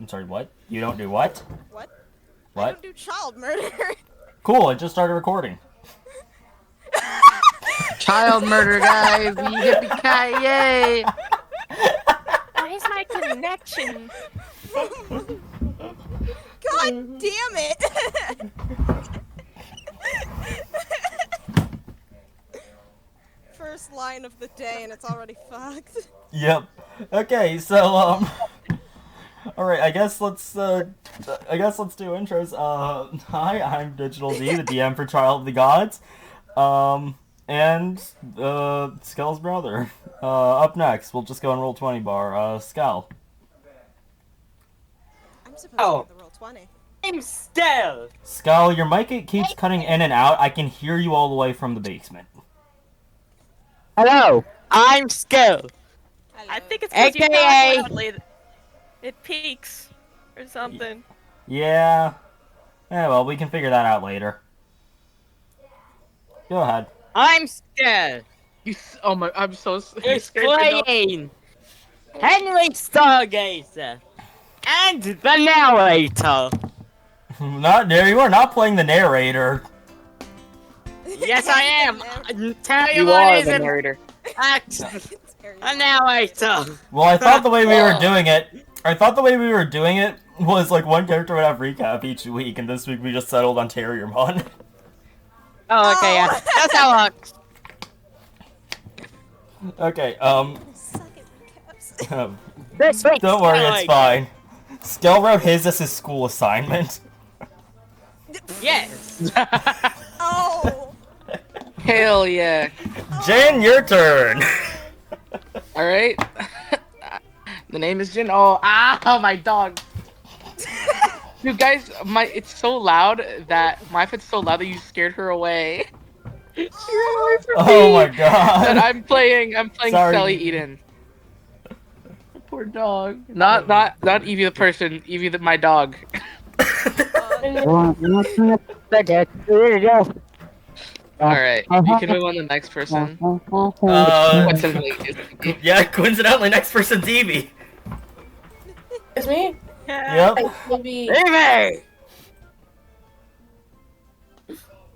I'm sorry, what? You don't do what? What? I What? don't do child murder. Cool, I just started recording. Child murder, guys! Yippee-ki-yay! Where's my connection? God damn it! First line of the day and it's already fucked. Yep. Okay, so all right. I guess let's do intros. Hi, I'm Digital D, the DM for Trial of the Gods. And Skell's brother. Up next, we'll just go on roll 20 bar. Skell. I'm supposed to get the roll 20. I'm Skell. Skell, your mic keeps cutting in and out. I can hear you all the way from the basement. Hello, I'm Skell. Hello. I think it's because you AKA talk loudly. It peaks or something. Yeah. Yeah, well, we can figure that out later. Go ahead. I'm Skell. Oh my, I'm so scared. Explain. Henry Stargazer. And the narrator. Not there. You are not playing the narrator. Yes, I am. Tell you You what are is the an narrator. act. It's very A narrator. Well, I thought the way we were doing it was like one character would have recap each week, and this week we just settled on Terriermon. Oh, okay, yeah. That's how it works. Okay, Suck at recaps. This week's don't worry, it's narrator. fine. Skell wrote his as his school assignment. Yes. Oh! Hell yeah! Jane, your turn. All right. The name is Jin. Oh, my dog. You guys, it's so loud that my foot's so loud that you scared her away. She ran away from Oh me. my And god. I'm playing Sorry. Sally Eden. Poor dog. Not Evie the person. Evie my dog. All right, you can move on to the next person. Coincidentally, Yeah, coincidentally, next person's Evie. It's me? Yep. Baby. Amy.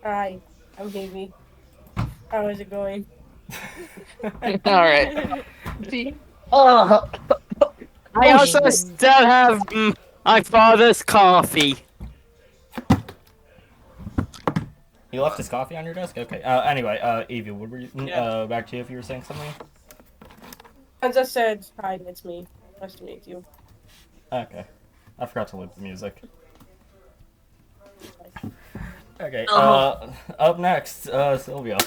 Hi, I'm Baby. How is it going? all right. Oh. I also still have my father's coffee. You left his coffee on your desk? Okay. Anyway, Evie, what were you? Back to you if you were saying something. As I said, hi, it's me. Nice to meet you. Okay. I forgot to loop the music. Okay. Up next, Sylvia.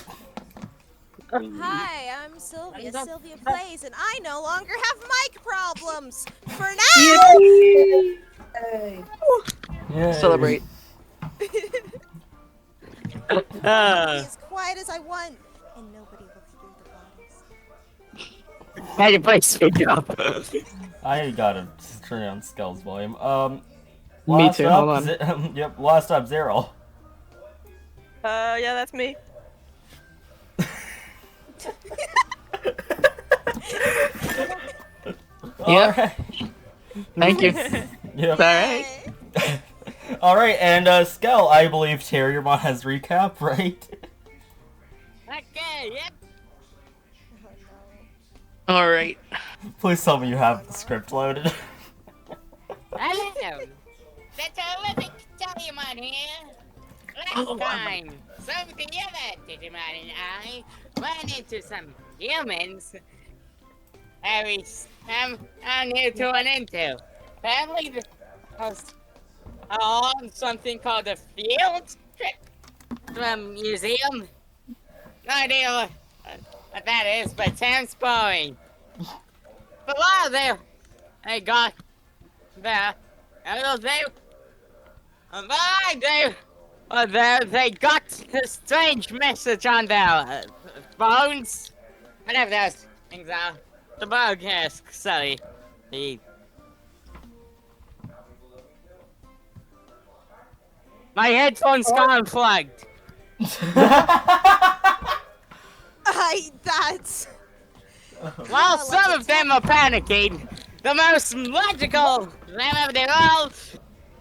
Hi, I'm Sylvia. Sylvia Plays, and I no longer have mic problems! For now! Hey. Yay. Celebrate. Be as quiet as I want, and nobody looks through the bodies. How do you play speak up? I gotta turn down Skell's volume. Me last too, up, hold on. Yep, last up, Zero. Yeah, that's me. Yep. Alright. Thank you. Yep. Alright. Hey. Alright, and Skell, I believe Terriermon has recap, right? Okay, yep. Alright. Please tell me you have the script loaded. Hello. The terrific Digimon here. Last time, some of the other Digimon and I ran into some humans. I'm new to an into. Apparently, the was on something called a field trip to a museum. No idea what that is, but sounds boring. But while there, I got there. They got a strange message on their phones. Whatever those things are. The bug has, sorry. My headphones got unplugged. That's... While some of them are panicking, the most magical land of them all,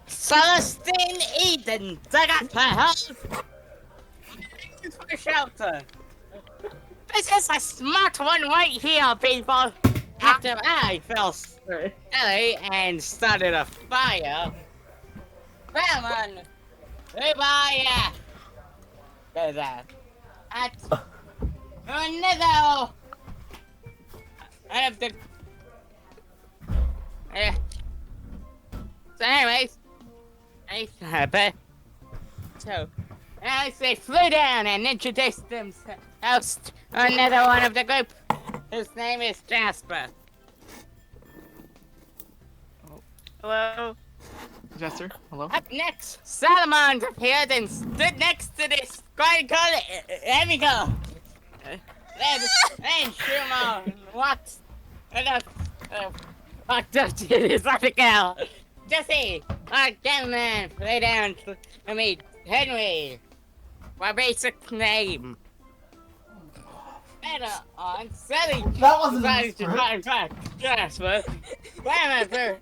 Celestine Eden, dug up my house for shelter. This is a smart one right here, people. After I fell silly and started a fire, come on, fire. There's that. At another. I have to. So, anyways, so as they flew down and introduced themselves to another one of the group. His name is Jasper. Hello. Jester, hello. Up next, Salomon appeared and stood next to this guy called Emigo. Then Shumon walked up to this other girl. Jesse, our gentleman, lay down to meet Henry. My basic name. Better on Sally. That wasn't in the script. Jasper. Grandmother.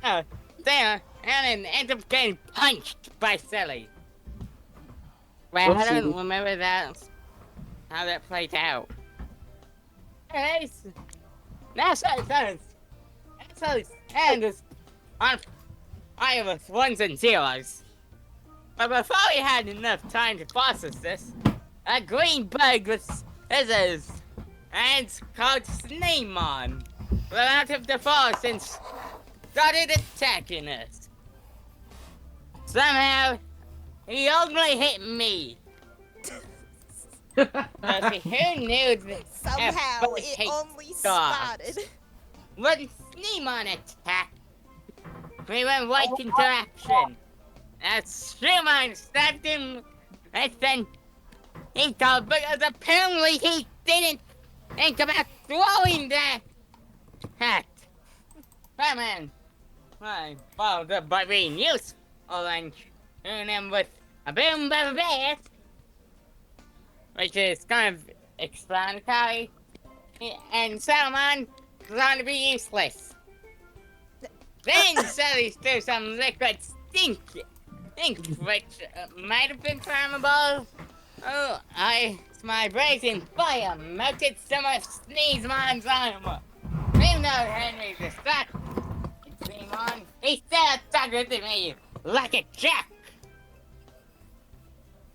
Oh, there. And ended up getting punched by Sally. Well, I don't remember that. How that played out. Anyways, now Sally's hand is on fire with ones and zeros. But before we had enough time to process this, a green bug with scissors and called Sneemon ran out of the forest and started attacking us. Somehow, he only hit me. But who knew that? Somehow, it only started. When Sneemon attacked, we went right into action. As Schumann stabbed him, and then he thought, because apparently he didn't think about throwing that hat. Batman, I followed up by being useful and shooting him with a boom boom bass, which is kind of explanatory, and Salomon is going to be useless. Then Sally threw some liquid stink, which might have been flammable. Oh, my blazing fire melted some of Sneezemon's armor. Even though Henry distracted Sneemon, he still attacked me like a jack.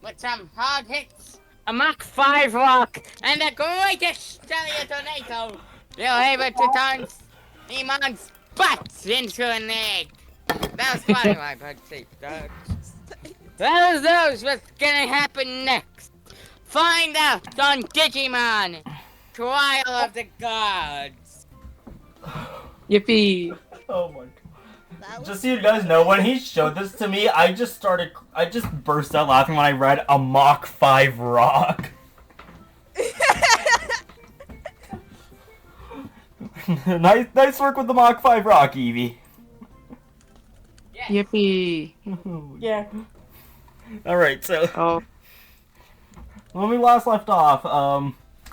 With some hard hits, a Mach 5 rock, and the greatest stellar tornado, they were able to turn Sneemon's butt into an egg. That was funny, my butt cheek, dog. That knows what's gonna happen next. Find out on Digimon, Trial of the Gods. Yippee! Oh my god. That was Just so you guys know, when he showed this to me, I just burst out laughing when I read a Mach 5 rock. nice work with the Mach 5 rock, Evie. Yes. Yippee! Yeah. Alright, so Oh, when we last left off,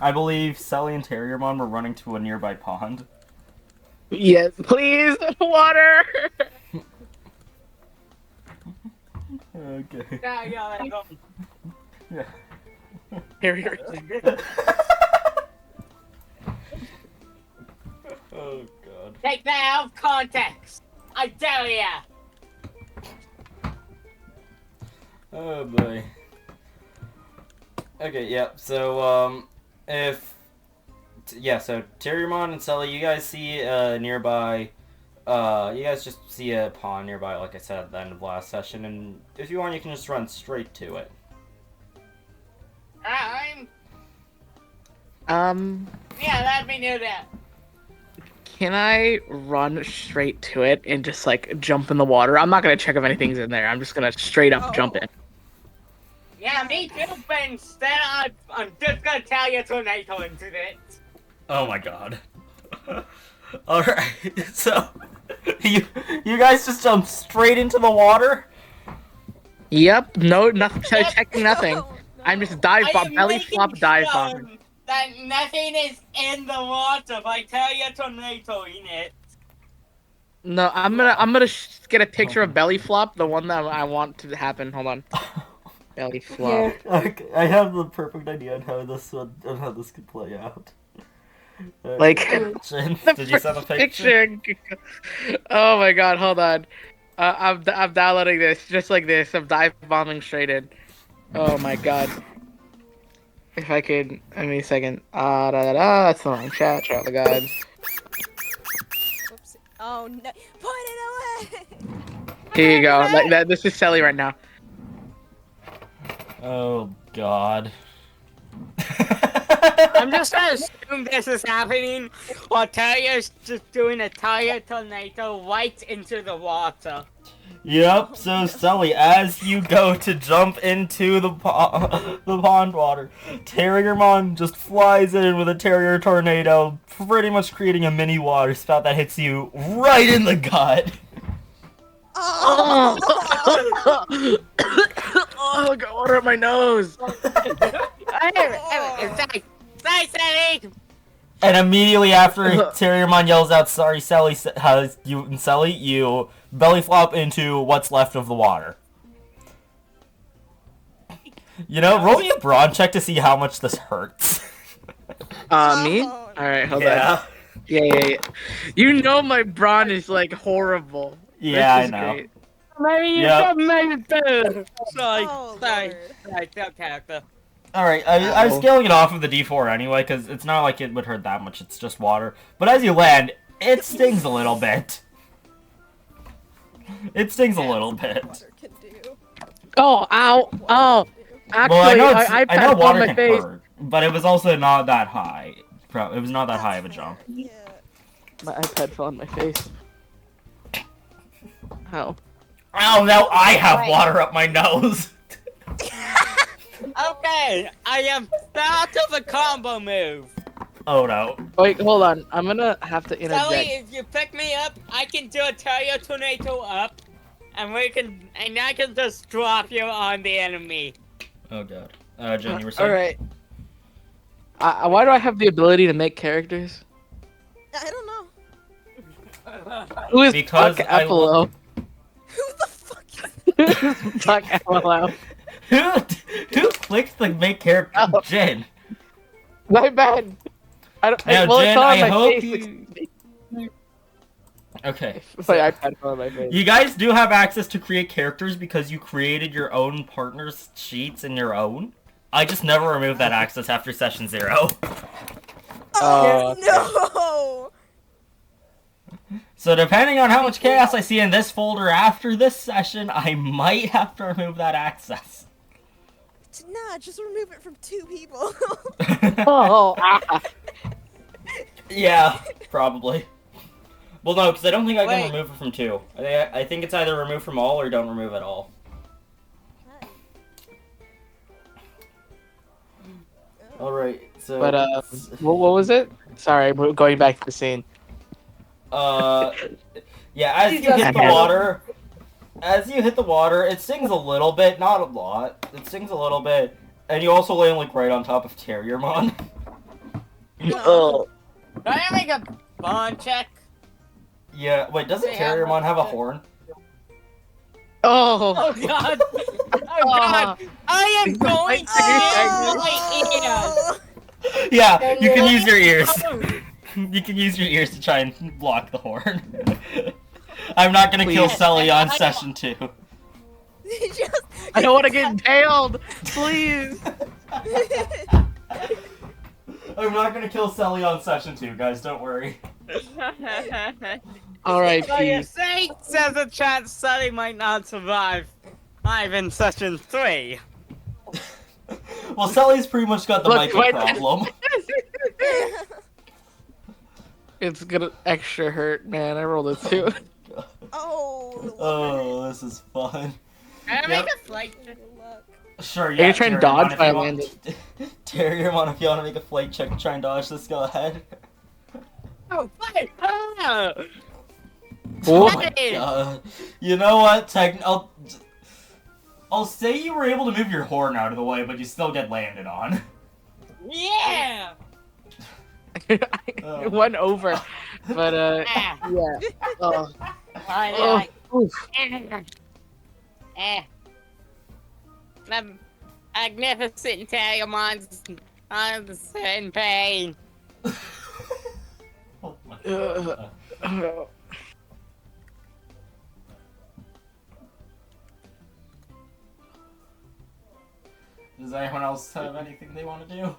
I believe Sally and Terriermon were running to a nearby pond. yes, please, water! Okay. Yeah. Here. Oh god. Take that out of context. I tell ya. Oh boy. Okay, yep. So so Terriermon and Sully, you guys see nearby. You guys just see a pond nearby, like I said at the end of last session, and if you want, you can just run straight to it. Yeah, let me do that. Can I run straight to it and just like jump in the water? I'm not gonna check if anything's in there. I'm just gonna straight up jump in. Yeah, me too, but instead I'm just gonna tell you tornado incident. Oh my god. Alright, so you guys just jump straight into the water? Yep. No, nothing. Checking nothing. Oh, no. I'm just dive bomb, belly flop, dive bomb. That nothing is in the water, but I tell you tornado in it. No, I'm gonna get a picture of belly flop, the one that I want to happen. Hold on, belly flop. Yeah. Okay, I have the perfect idea on how this could play out. Like Jin, the did you send a first picture? Oh my god, hold on. I'm downloading this just like this. I'm dive bombing straight in. Oh my god. If I could, give me a second. That's the wrong chat. Chat the god. Oops. Oh no! Put it away! Here you go. Like that. This is Sally right now. Oh God. I'm just gonna assume this is happening while Tyler's just doing a tire tornado right into the water. Yep, so Sully, as you go to jump into the pond water, Terriermon just flies in with a Terrier tornado, pretty much creating a mini water spout that hits you right in the gut. Oh! Oh, I got water up my nose. Sorry, Sally! And immediately after Terriermon yells out, "Sorry, Sally," you belly flop into what's left of the water. You know, roll me a brawn check to see how much this hurts. Me? Oh, Alright, hold Yeah. on. Yeah. You know my brawn is like horrible. Yeah, This I is know. great. Maybe you Yep. should make it better. Sorry, Oh, sorry, Lord. sorry, failed character. Alright, I'm Ow. scaling it off of the D4 anyway, because it's not like it would hurt that much, it's just water. But as you land, it stings a little bit. It stings a little bit. Water can do. Oh, ow. Oh. Actually, Well, I know, I I know on water my can face. hurt, but it was also not that high. It was not that high of a jump. Yeah. My iPad fell on my face. Ow. Ow, now I have water up my nose! Okay, I am out of a combo move. Oh no. Wait, hold on. I'm gonna have to Sally, interject. if you pick me up, I can do a tire tornado up, and I can just drop you on the enemy. Oh god. Jen, you were saying? Alright. Why do I have the ability to make characters? I don't know. Who is Because Fuck I Apollo? Who the fuck is Fuck Apollo. Who clicked the make character? Oh. Jen. My bad. I don't. Now, Well, Jen, it's on I my hope face. you... Okay. My iPad fell on my face. You guys do have access to create characters because you created your own partner's sheets in your own. I just never removed that access after session 0. Oh, no! So depending on how much chaos I see in this folder after this session, I might have to remove that access. Nah, just remove it from 2 people. Oh. Yeah, probably. Well, no, because I don't think I can Wait. remove it from 2. I think it's either remove from all or don't remove at all. Alright, so... But what was it? Sorry, we're going back to the scene. Yeah, as you hit the water... As you hit the water, it stings a little bit, not a lot. It stings a little bit, and you also land, like, right on top of Terriermon. Oh. Can I make a bond check? Yeah, wait, doesn't Yeah, Terriermon have a horn? Oh. Oh god! Oh god! I am going to use my ears! Yeah, you can use your ears. You can use your ears to try and block the horn. I'm not gonna kill Please. Sully on session 2. Just... I don't want to get impaled. Please. I'm not gonna kill Sully on session 2, guys, don't worry. All right, So you Pete. say there's a chance Sully might not survive live in session 3. Well, Sully's pretty much got the Look, mic wait. problem. It's gonna extra hurt, man. I rolled a 2. Oh, Oh, this is fun. Can I make a flight check? good luck. Sure, Are yeah. you trying to Terriermon, dodge if my you want- landing? Terriermon, if you want to make a flight check to try and dodge this, go ahead. Oh, flight! Ah! Oh my Hey! god. You know what? I'll say you were able to move your horn out of the way, but you still get landed on. Yeah! It went over. But Ah, yeah. Oh, I oof. Eh. The magnificent Tagamons in pain. Oh my Uh, God. Does anyone else have anything they want to do?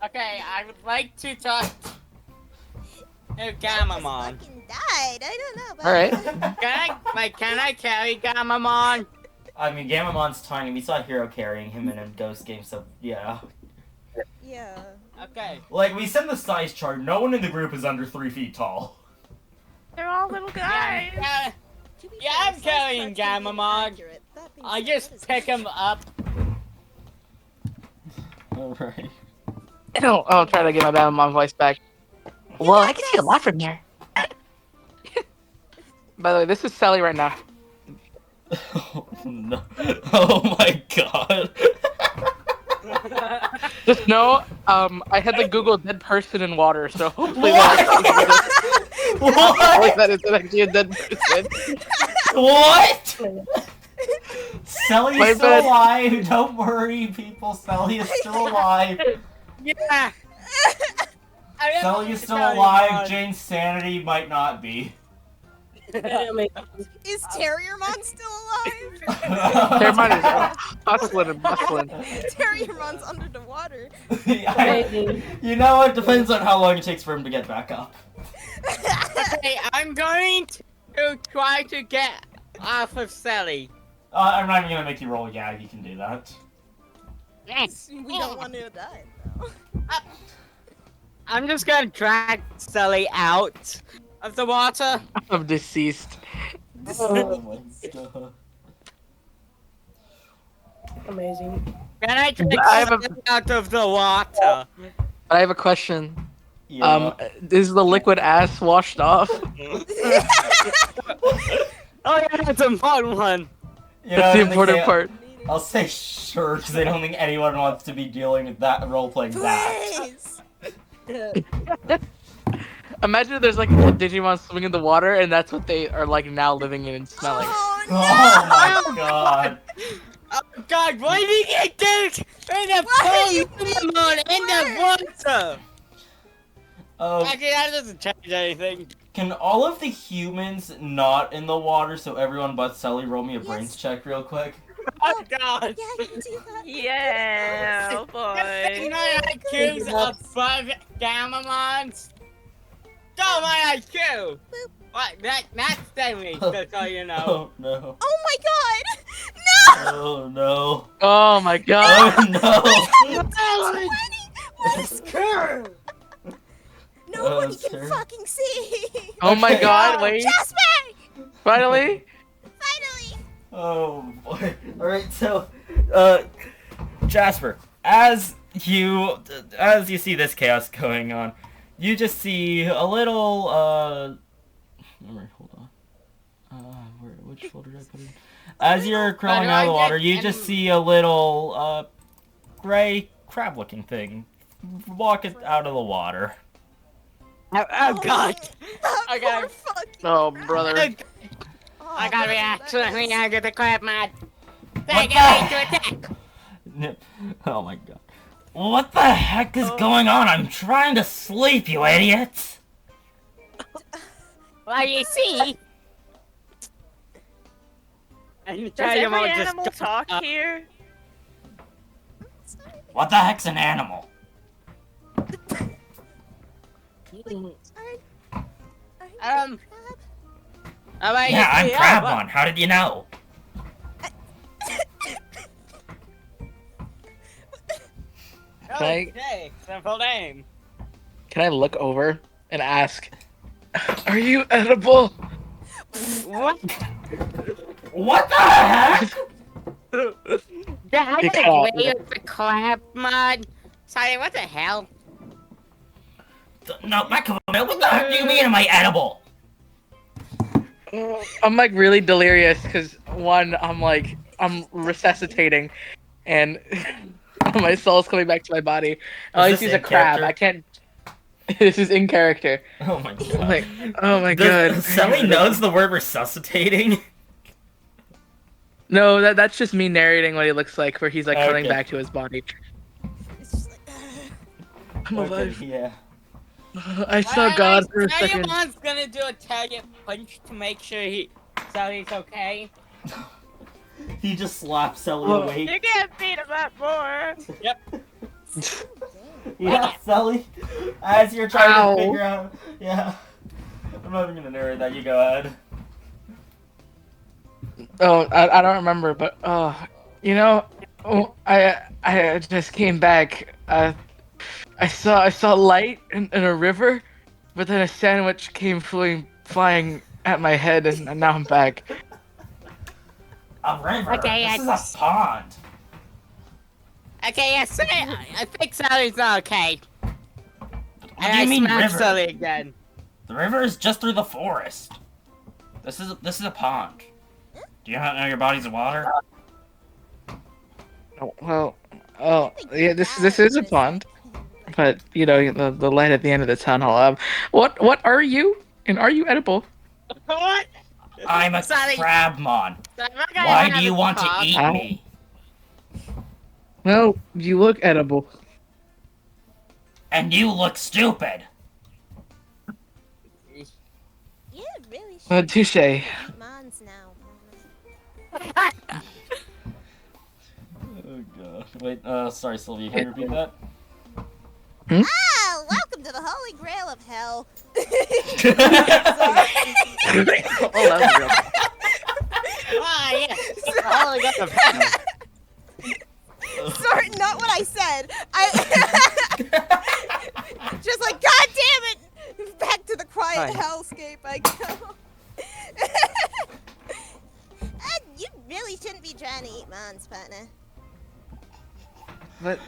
Okay, I would like to talk to Just Gamamon. fucking died. I don't know about All right. that. Can I carry Gamamon? I mean, Gamamon's tiny. We saw Hero carrying him in a Ghost game, so yeah. Yeah. Okay. Like, we send the size chart. No one in the group is under 3 feet tall. They're all little guys. Yeah, To be Yeah, fair, I'm size carrying charts can be Gamamon. inaccurate. That being I said, just that is pick him up. Alright. I'll try to get my Batman voice back. Well, I can see a lot from here. By the way, this is Sally right now. Oh, no. Oh my god. Just know, I had to Google dead person in water, so hopefully What? that isn't actually a dead person. What? Sally My is still bad. alive. Don't worry, people. Sally is still alive. Yeah. Sally is still alive. Jane's sanity might not be. Is Terriermon still alive? Terriermon is hustling and bustling. Terriermon's under the water. You know, it depends on how long it takes for him to get back up. Okay, I'm going to try to get off of Sally. I'm not even gonna make you roll a gag. You can do that. Yes. We don't want to die, though. I'm just gonna drag Sally out of the water. I'm deceased. Oh my god. Amazing. Can I drag I have Sally out of the water? I have a question. Yeah. Is the liquid ass washed off? Oh yeah, that's a fun one. You know, That's I the don't think important they- part. I'll say sure, because I don't think anyone wants to be dealing with that role-playing that. Please. Imagine if there's like a Digimon swimming in the water, and that's what they are like now living in and smelling. Oh no! Oh my god. Oh God, why did he get dirt in the Why are you Pokemon in the water? Actually, that doesn't change anything. Can all of the humans not in the water, so everyone but Sully roll me a brains Yes. check real quick? Oh God. Yeah, you can do that. Yeah, oh boy. My IQ's above Gamamon's. Go my IQ! What? That's Stanley, just so you know. Oh no. Oh my god! No! Oh no. Oh my god! Oh no. What is Nobody that's can terrible. fucking see! Oh my Okay. god, wait. Jasper! Finally? Finally! Oh boy. Alright, so, Jasper, as you see this chaos going on, you just see a little, alright, hold on. Which folder did I put in? As you're crawling out of the water, you just see a little, gray crab-looking thing walking out of the water. Oh God! That Okay. poor fucking Oh, crab. brother. Oh, I gotta be that accidentally guy's- angry at the crab man. What They the- get ready to attack. Oh my god. What the heck is going on? I'm trying to sleep, you idiots! Well, you see. And Does tell you every all just animal talk here? What the heck's an animal? Um. Oh, wait, Yeah, I'm yeah, Crabmon. How did you know? Okay, simple name. Can I look over and ask, are you edible? What? What the heck? I Be don't quiet. agree with the crab mod. Sorry, what the hell? No, what the heck do you mean am I edible? I'm like really delirious because one, I'm resuscitating, and My soul's coming back to my body. Oh, Is he's this a in crab. character? I can't. This is in character. Oh my god. Like, oh my god. Sally knows the word resuscitating. No, that's just me narrating what he looks like, where he's like coming Okay. back to his body. It's just like, I'm Okay, alive. yeah. I saw God for a second. Digimon's gonna do a target punch to make sure Sally's okay. He just slaps Sally Oh. awake. You can't beat him up more. Yep. Yeah, Sally. As you're trying Ow. to figure out. Yeah. I'm not even gonna narrate that. You go ahead. Oh, I don't remember, but I just came back. I saw light in a river, but then a sandwich came flying at my head, and now I'm back. A river. Okay, This is a pond. Okay, yes, I think Sally's not okay. What do you mean smacked river? Sally again. The river is just through the forest. This is a pond. Do you not know your body's water? Oh, well, yeah, this is a pond, but the light at the end of the tunnel. What are you? And are you edible? What? I'm a Sally, crabmon. we're gonna Why have do you a want to talk. eat Ow. me? Well, you look edible. And you look stupid. you really should Touche. eat mons now. Oh god. Wait, sorry Sylvia, can you repeat that? Ah, welcome to the holy grail of hell. Oh, that was real. Ah, yeah. Holy God of heaven. Sorry, not what I said. Just like, God damn it! Back to the quiet Hi. hellscape I go. You really shouldn't be trying to eat mons, partner. But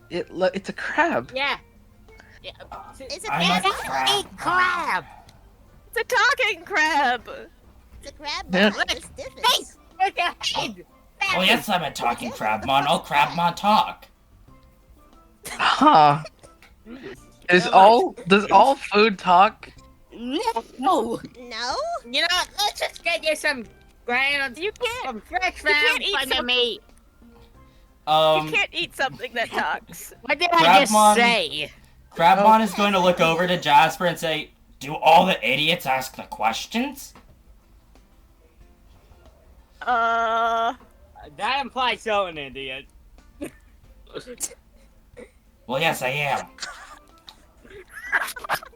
it's a crab. Yeah. Yeah. It's a I'm a crab. crab. Eat crab. It's a talking crab. It's a crab. Yeah. Mons. It's different. Face with your head. Oh yes, I'm a talking crabmon. I'll crabmon talk. Huh. Does all food talk? No. No? You know what? Let's just get you some ground, You can't. some fresh can't round eat thunder some- meat. You can't eat something that talks. What did I just Crabmon- say? Crabmon is going to look over to Jasper and say, "Do all the idiots ask the questions?" That implies you're an idiot. Well, yes, I am.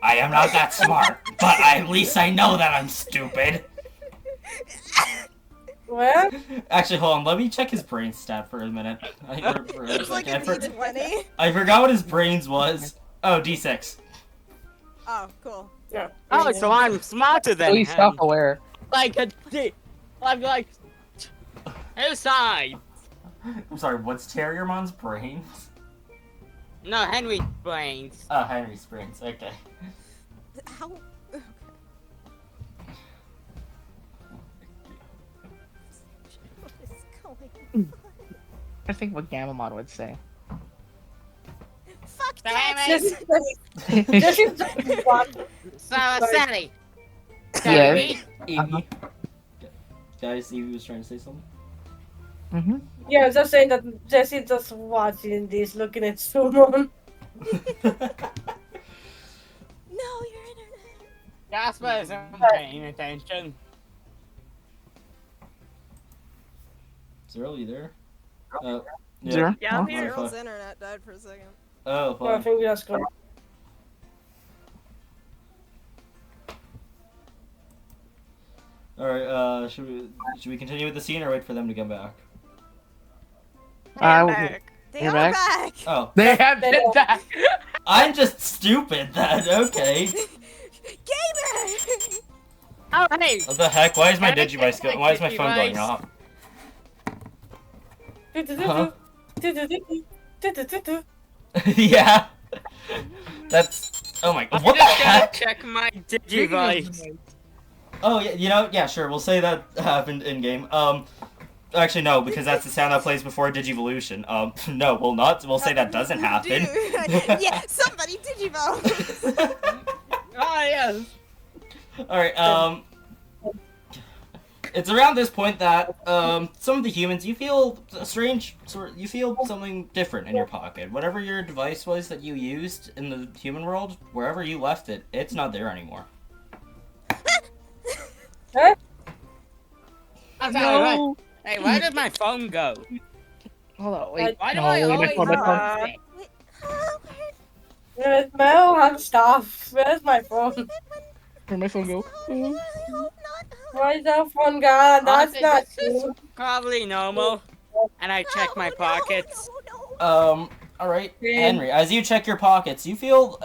I am not that smart, but at least I know that I'm stupid. What? Actually, hold on. Let me check his brain stat for a minute. It's like a D20. I forgot what his brains was. Oh, D6. Oh, cool. Yeah. Oh, so I'm smarter than So he's him. self-aware. Like I'm like, whose side? I'm sorry, what's Terriermon's brains? No, Henry brains. Oh, Henry's brains. Okay. How? Okay. What is going on? I think what Gamamon would say. Fuck Damn that! it. Just watch. So, Sally. Yeah. Sally, Evie. Guys, Evie was trying to say something. Mm-hmm. Yeah, just saying that Jesse just watching this, looking at Summon. No, your internet. Jasper isn't paying attention. Zero, you there? Zero? Yeah, I'm Oh. here. Girl's internet died for a second. Oh, Well, I fine. think we just go. Alright, should we continue with the scene or wait for them to come back? I will- Back. They You're are back? back. Oh, They have been back. I'm just stupid then, okay. Gamer. Oh, hey. What the heck? Why is my Can I Digivice take my why is my phone going Digivice? off? Huh? Yeah. That's oh my I'm what the just gonna heck? check my Digivice. Oh yeah, yeah, sure. We'll say that happened in game. Actually, no, because that's the sound that plays before Digivolution. No, we'll say that doesn't happen. Yeah, somebody Digivolve. Oh, yes. Alright, it's around this point that, some of the humans, you feel you feel something different in your pocket. Whatever your device was that you used in the human world, wherever you left it, it's not there anymore. Huh? I'm sorry, No. Hey, where did my phone go? Hold on, wait. Why do No, I wait, always my phone. lose it? Wait, oh, Where's my hand stuff? Where's my phone? Where'd my phone go? I really hope not. Where's the phone gone? That's Honestly, not this is true. probably normal. And I check my pockets. No. Alright, Henry, as you check your pockets, you feel,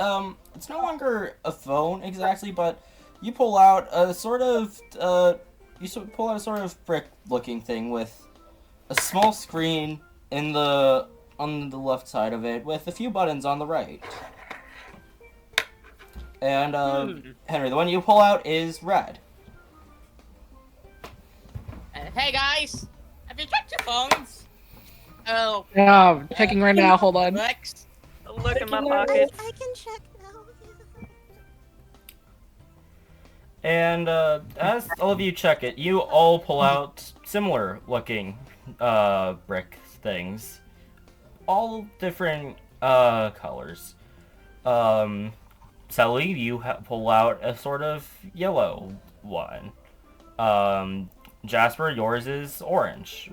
it's no longer a phone exactly, but you pull out a sort of, pull out a sort of brick-looking thing with a small screen on the left side of it with a few buttons on the right. And, Henry, the one you pull out is red. Hey guys, have you checked your phones? Oh, Yeah, I'm checking right now. Hold on. Rex. Look in my I- pockets. I can check now. And as all of you check it, you all pull out similar looking brick things. All different colors. Sally, you pull out a sort of yellow one. Jasper, yours is orange.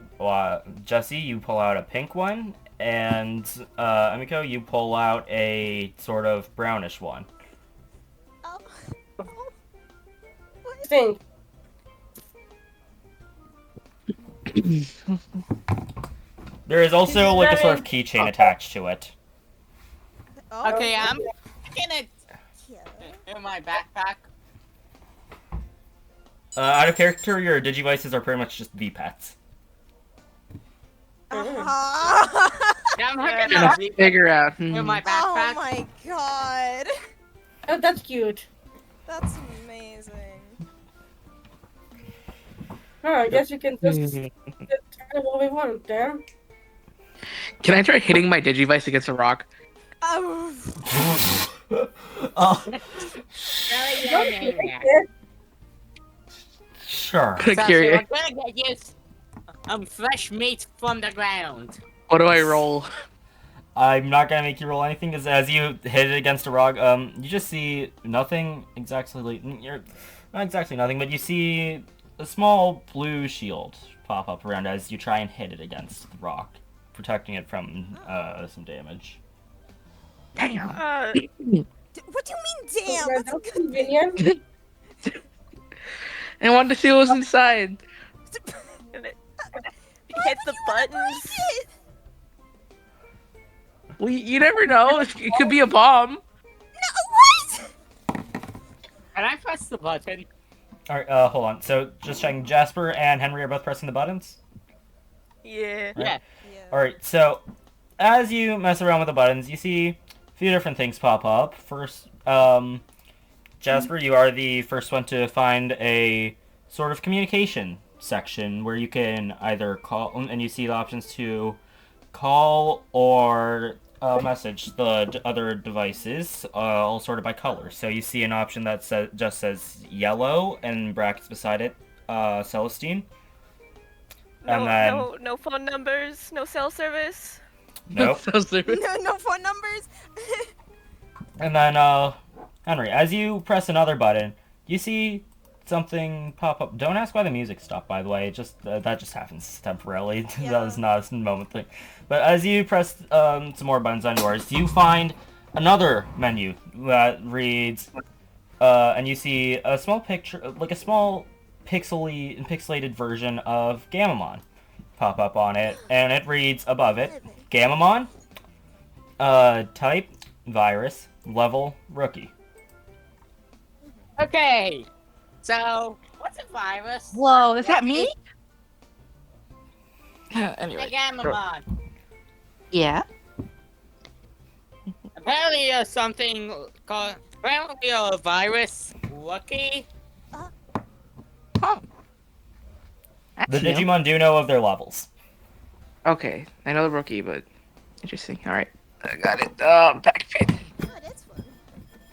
Jesse, you pull out a pink one. And Emiko, you pull out a sort of brownish one. Oh. Think. There is also like a sort of keychain attached to it. Oh. Okay, I'm picking it Yeah. in my backpack. Out of character, your Digivices are pretty much just V-Pets. Uh-huh. Yeah, I'm Yeah. picking Trying it to figure out. in my Oh backpack. my god. Oh, that's cute. That's amazing. Oh, I guess we can just turn it what we want, damn. Can I try hitting my Digivice against a rock? Oh. Sure. Kinda So curious. I'm gonna get you fresh meat from the ground. What do I roll? I'm not gonna make you roll anything because as you hit it against a rock, you just see nothing exactly. You're not exactly nothing, but you see a small blue shield pop up around as you try and hit it against the rock, protecting it from some damage. Damn. What do you mean, damn? That's a That's good convenient. I wanted to see what was inside. Hit the buttons. it. Well, you never know. It could be a bomb. No, what? Can I press the button? Alright, hold on. So, just checking. Jasper and Henry are both pressing the buttons? Yeah. Yeah. Yeah. Alright, so, as you mess around with the buttons, you see a few different things pop up. First, Jasper, you are the first one to find a sort of communication section where you can either call, and you see the options to call or message the other devices, all sorted by color. So you see an option that just says yellow, and in brackets beside it, Celestine. No, And then- no phone numbers, no cell service. Nope. So stupid. No phone numbers. And then, Henry, as you press another button, you see something pop up. Don't ask why the music stopped, by the way. It just that just happens temporarily. Yeah. That was not a moment thing. But as you press some more buttons on yours, you find another menu that reads, and you see a small picture, like a small pixelated version of Gamamon pop up on it, and it reads above it, Gamamon, type, virus, level, rookie. Okay. So, what's a virus? Whoa, is that me? Anyway. The Gamamon. Yeah. Apparently, something called. Apparently, a virus. Lucky. Huh. The Actually, no. Digimon do know of their levels. Okay, I know the rookie, but interesting. All right, I got it. Back page. Oh, that's fun.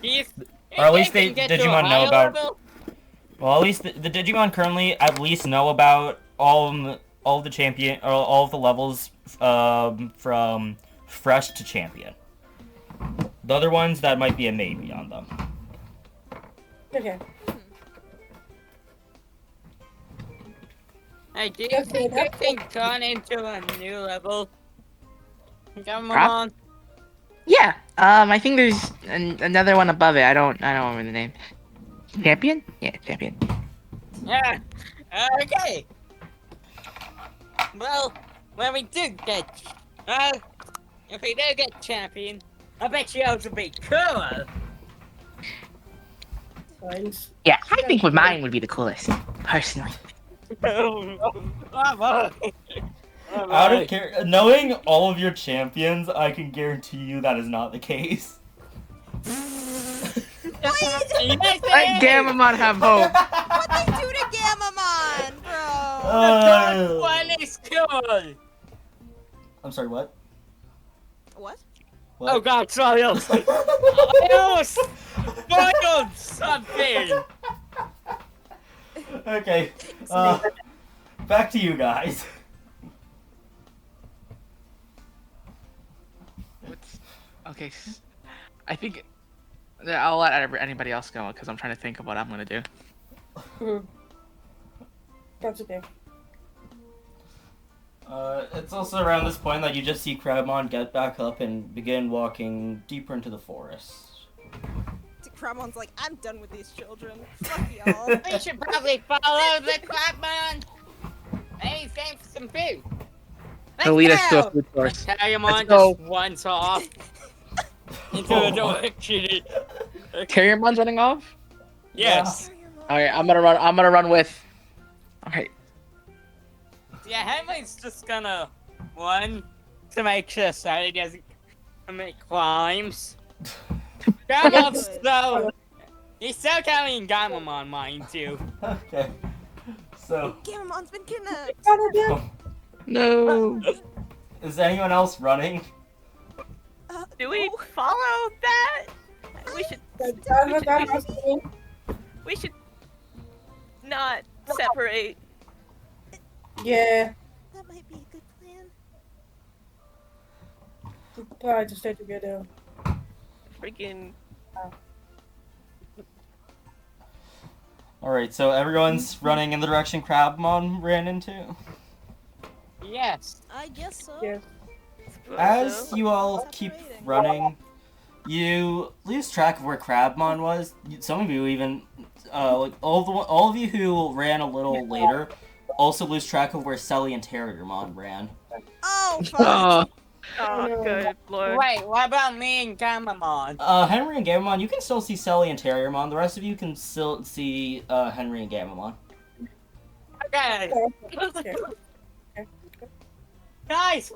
He's, Or at least he they can get to a Digimon know higher about. level. Well, at least the Digimon currently at least know about all of the champion or all of the levels from fresh to champion. The other ones that might be a maybe on them. Okay. Hey, do you Okay, think you that's can turn into a new level? Come Prop? on. Yeah. I think there's another one above it. I don't remember the name. Champion? Yeah, champion. Yeah. Okay. Well, when we do get, if we do get champion, I bet you yours will be cooler. Fines. Yeah, I think with mine would be the coolest, personally. Out of knowing all of your champions, I can guarantee you that is not the case. Let Gamamon have hope. What they do to Gamamon, bro? The one is cool. I'm sorry, what? What? Oh god, sorry. I almost spoiled something. Okay, back to you guys. Okay, I think I'll let anybody else go because I'm trying to think of what I'm gonna do. That's okay. It's also around this point that you just see Crabmon get back up and begin walking deeper into the forest. Cramon's like, I'm done with these children. Fuck y'all. We should probably follow the Clapman. Maybe save for some food. He'll lead us to a food source. Carryamon go. just runs off into the direction. Carriermon's running off. Yes. All right, I'm gonna run with. All right. Yeah, Henry's just gonna run to make sure Sally doesn't commit crimes. Gamon's so... He's still carrying Gamamon, mind you. Okay, so Gamamon's been kidnapped. No. is anyone else running? Do we no. follow that? We should we should not separate. Yeah. That might be a good plan. Probably to stay together. Freaking Alright, so everyone's running in the direction Crabmon ran into. Yes. I guess so. Yeah. As you all keep Separating. running, you lose track of where Crabmon was. Some of you even, like all of you who ran a little later, also lose track of where Selly and Terriermon ran. Oh, fuck. Oh, oh, good lord. Wait, what about me and Gamamon? Henry and Gamamon, you can still see Selly and Terriermon. The rest of you can still see Henry and Gamamon. Okay. Okay. Guys,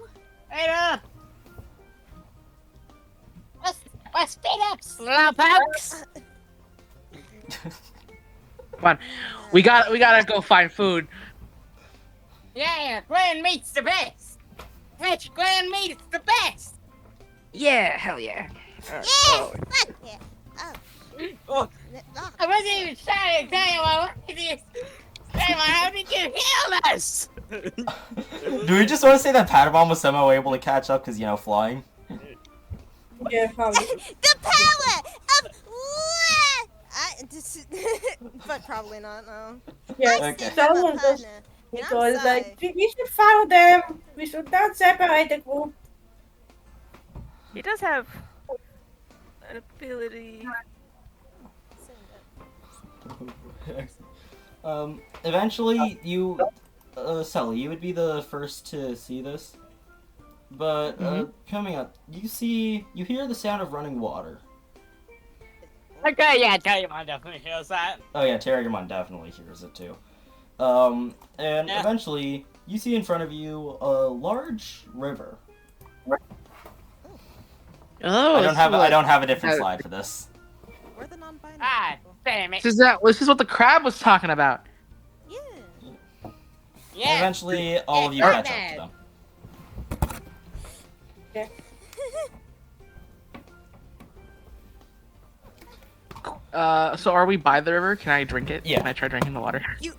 wait up. Let's speed up, slowpokes. come on. We gotta go find food. Yeah, grand meat's the best. Rich grand meat's the best. Yeah, hell yeah. Yes! Fuck yeah. Oh, Oh. I wasn't even trying to tell you what it is. How did you heal us? Do we just want to say that Patamon was somehow able to catch up because, you know, flying? Yeah, probably. The power of but probably not, no. Yeah. Okay. I Someone partner. just And I'm because sorry. like we should follow them. We should not separate the group. He does have an ability. Eventually, you, Sully, you would be the first to see this. But, coming up, you hear the sound of running water. Okay, yeah, Digimon definitely hears that. Oh yeah, Terriermon definitely hears it too. And Yeah. eventually, you see in front of you a large river. Oh, I don't have a different uh, slide for this. We're the non-binary Ah, people. damn it. This is what the crab was talking about. Yeah. Yeah. Eventually, all of you Yeah, catch up Dad. to them. Okay. So are we by the river? Can I drink it? Yeah. Can I try drinking the water? You.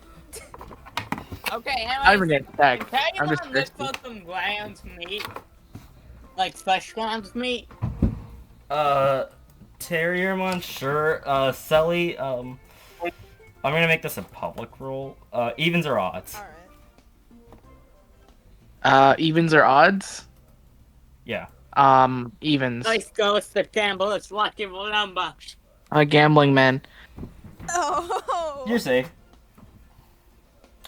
Okay, I don't anyways, even get attacked. can I'm just you look thirsty. for some ground meat? Like fresh ground meat? Terriermon, sure. Selly, I'm gonna make this a public roll. Evens or odds? Alright. Evens or odds? Yeah. Evens. Nice goes the gamble, it's lucky number. A gambling man. Oh. You're safe.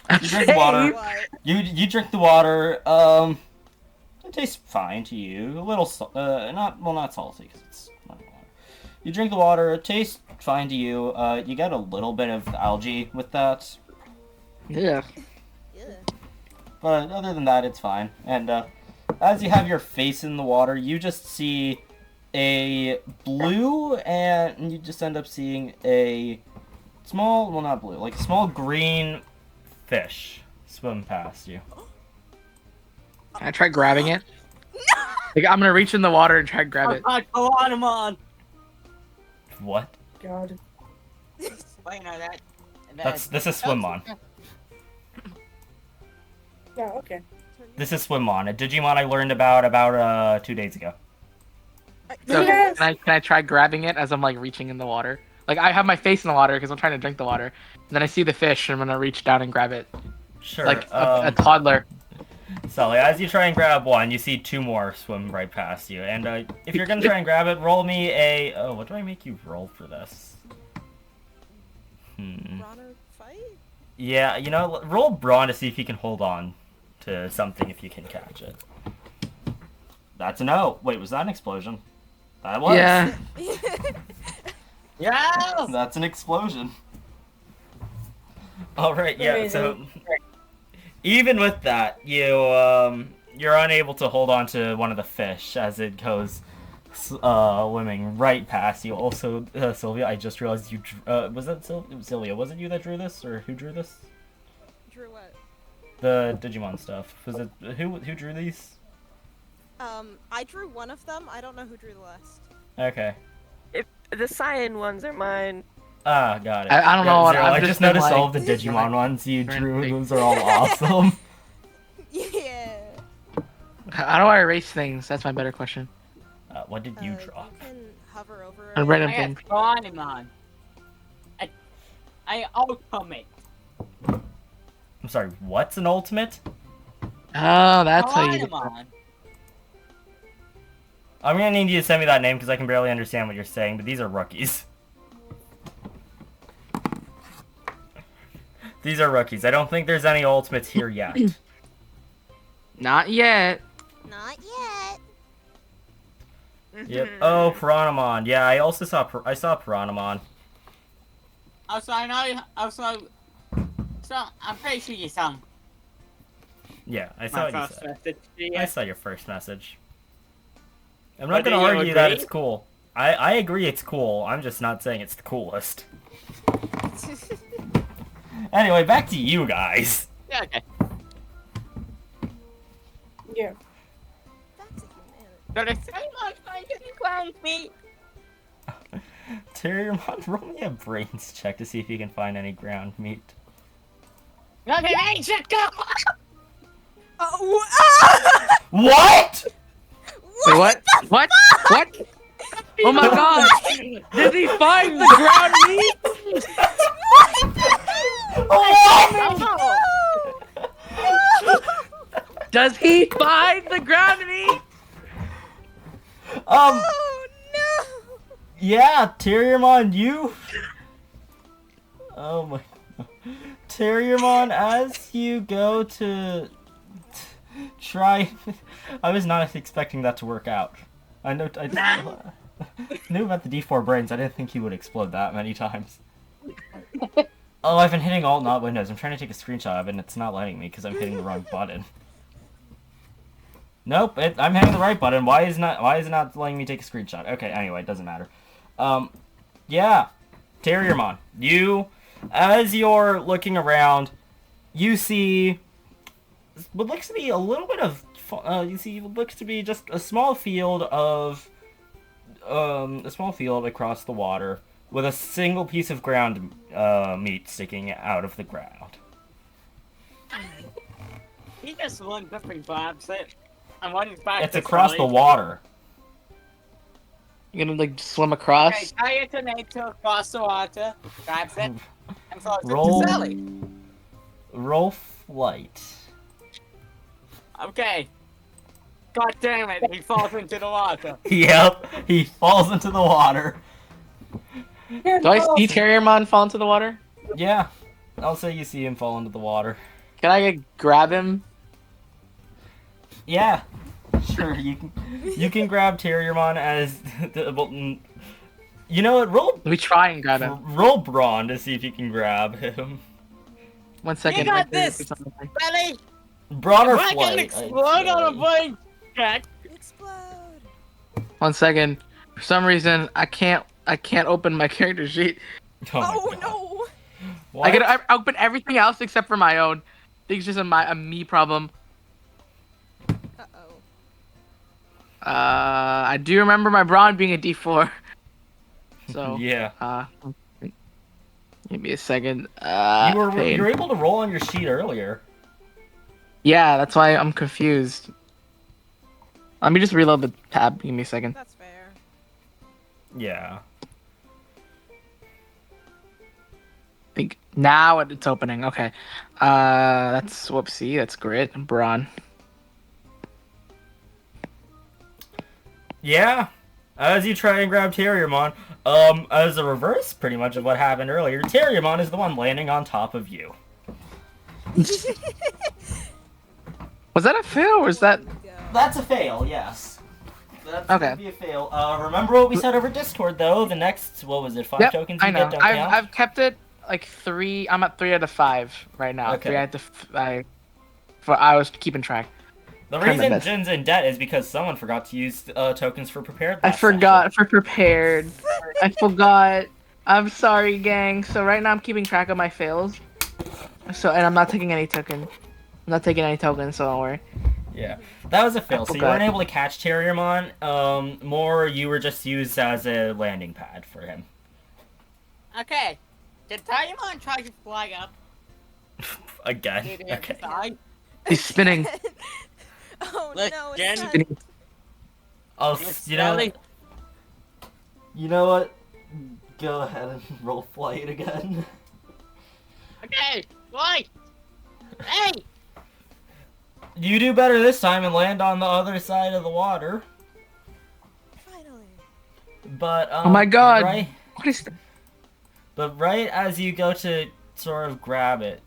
I'm You drink the water. What? You drink the water. It tastes fine to you. A little, not salty because it's not water. You drink the water. It tastes fine to you. You get a little bit of algae with that, Yeah. Yeah. but other than that, it's fine. And as you have your face in the water, you just see a blue, and you just end up seeing a small, well, not blue, like a small green fish swim past you. Can I try grabbing it? Like, I'm gonna reach in the water and try to grab it. Go on, I'm on. What? God. Well, you know that. This is Swimmon. Yeah, okay. This is Swimmon, a Digimon I learned about 2 days ago. So Yes! can I try grabbing it as I'm like reaching in the water? Like I have my face in the water because I'm trying to drink the water. And then I see the fish and I'm gonna reach down and grab it. Sure. Like a toddler. Sully, as you try and grab one, you see two more swim right past you. And if you're gonna try and grab it, roll me a. Oh, what do I make you roll for this? Bronner fight? Yeah, you know, roll Brawn to see if you can hold on to something if you can catch it. That's a no. Wait, was that an explosion? That was. Yeah. Yeah! That's an explosion. Alright, yeah, so even with that, you're unable to hold on to one of the fish as it goes swimming right past you. Also, Sylvia, I just realized you was that Sylvia? Was it you that drew this, or who drew this? Drew what? The Digimon stuff. Was it who drew these? I drew one of them. I don't know who drew the rest. Okay. The cyan ones are mine. Ah, got it. I don't know what Zero, I've I just just been noticed like- all of the Digimon ones you trying to drew. think. Those are all awesome. Yeah. How do I erase things? That's my better question. What did you draw? You can hover over A it. random I thing. got Pokemon. I ultimate. I'm sorry. What's an ultimate? Oh, that's how you do it. Pokemon. I'm gonna need you to send me that name because I can barely understand what you're saying, but these are rookies. These are rookies. I don't think there's any ultimates here yet. Not yet. Not yet. Yep. Oh, Piranhamon. Yeah, I also saw Piranhamon. Also, I know. Also, so I'm pretty sure you saw Yeah, I saw my what you first said. message to you. I saw your first message. I'm But not do gonna you argue that agree? it's cool. I agree it's cool. I'm just not saying it's the coolest. Anyway, back to you guys. Yeah, okay. Yeah. Back to humanity. But it's so much fun getting ground meat. Terriermon, roll me a brains check to see if you can find any ground meat. Okay, hey, check out. Oh, ah! What? Wait, what? What? What? Oh my god! Did he find the ground meat? What? Does he find the ground meat? Oh no! Yeah, Terriermon, you. Oh my. Terriermon, as you go to try, I was not expecting that to work out. I know. I knew about the D4 brains. I didn't think he would explode that many times. Oh, I've been hitting Alt, not Windows. I'm trying to take a screenshot of it, and it's not letting me because I'm hitting the wrong button. Nope, I'm hitting the right button. Why is it not letting me take a screenshot? Okay, anyway, it doesn't matter. Yeah, Terriermon, you, as you're looking around, you see what looks to be a little bit of you see what looks to be just a small field of across the water with a single piece of ground meat sticking out of the ground. He just one different grabs it. And one back It's to across the Sally. water. You're gonna like swim across. Okay, tie your tomato across the water, grabs it, and throws it Roll. to Sally. Roll flight. Okay. God damn it, he falls into the water. Yep, he falls into the water. Do I see Terriermon fall into the water? Yeah, I'll say you see him fall into the water. Can I grab him? Yeah, sure. You can grab Terriermon as you know what? Let me try and grab him. Roll Brawn to see if you can grab him. 1 second. You got right there. this, Sally! Brawn or I can flight? explode on a brain check. Explode. 1 second. For some reason, I can't open my character sheet. Oh, my God. no. What? I open everything else except for my own. I think it's just a me problem. Uh-oh. I do remember my brawn being a D4. So Yeah. Give me a second. you were pain. able to roll on your sheet earlier. Yeah, that's why I'm confused. Let me just reload the tab. Give me a second. That's fair. Yeah. I think now it's opening. Okay. That's whoopsie. That's great. Brawn. Yeah. As you try and grab Terriermon, as a reverse, pretty much of what happened earlier, Terriermon is the one landing on top of you. Was that a fail or was that? That's a fail, yes. That's Okay. gonna be a fail. Remember what we said over Discord, though? The next, what was it, 5 Yep, tokens you I know. get don't I've count? I've kept it like 3. I'm at 3 out of 5 right now. Okay. 3 out of I was keeping track. The Trying my reason best. Jin's in debt is because someone forgot to use tokens for prepared. I last forgot for prepared. I forgot. I'm sorry, gang. So right now I'm keeping track of my fails. So and I'm not taking any token. I'm not taking any tokens, so don't worry. session. Yeah, that was a fail. So you forgot. weren't able to catch Terriermon. More, you were just used as a landing pad for him. Okay. Did Digimon try to fly up? Again. To the Okay. side? He's spinning. Oh, Look, no, Jen. it's not. Spinning. Oh, Yes, you know. Sally. You know what? Go ahead and roll flight again. Okay, why? Hey! You do better this time and land on the other side of the water. Finally. But Oh my God. Right, What is that? but right as you go to sort of grab it,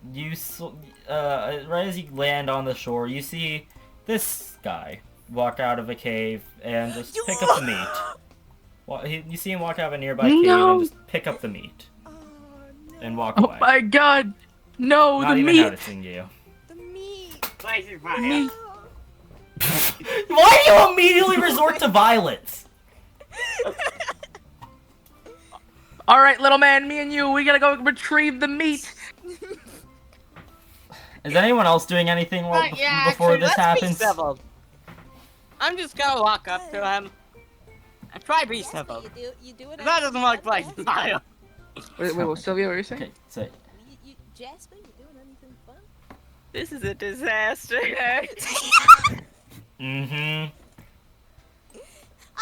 right as you land on the shore, you see this guy walk out of a cave and just pick up the meat. You see him walk out of a nearby cave No. and just pick up the meat Oh, no. and walk Oh away. my God! No, Not the even meat. noticing you. The meat. Blazing fire. Meat. Why do you immediately resort to violence? All right, little man, me and you, we gotta go retrieve the meat. Is anyone else doing anything Yeah, before actually, this let's be happens? civil. I'm just gonna walk up to him and try to be Yes, civil. but you do it. That doesn't look like fire. Wait, Sylvia, what are you saying? Okay, so Jasper, you doing anything fun? This is a disaster. mm-hmm.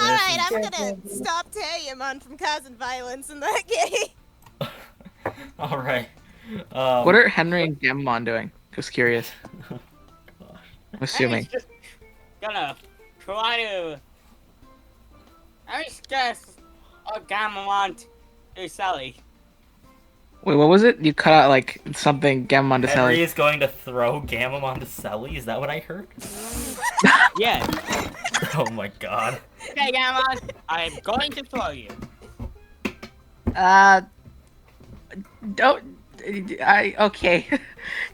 All right, I'm is- gonna stop Terriermon from causing violence in that game. All right. What are Henry and Gammon doing? Just curious. I'm assuming. I'm just gonna try to. I guess a Gamamont to Sally. Wait, what was it? You cut out like something Gammon to Henry Sally. is going to throw Gamamon to Selly? Is that what I heard? Yeah. Oh my god. Okay, Gamamon, I'm going to throw you. Don't. Okay.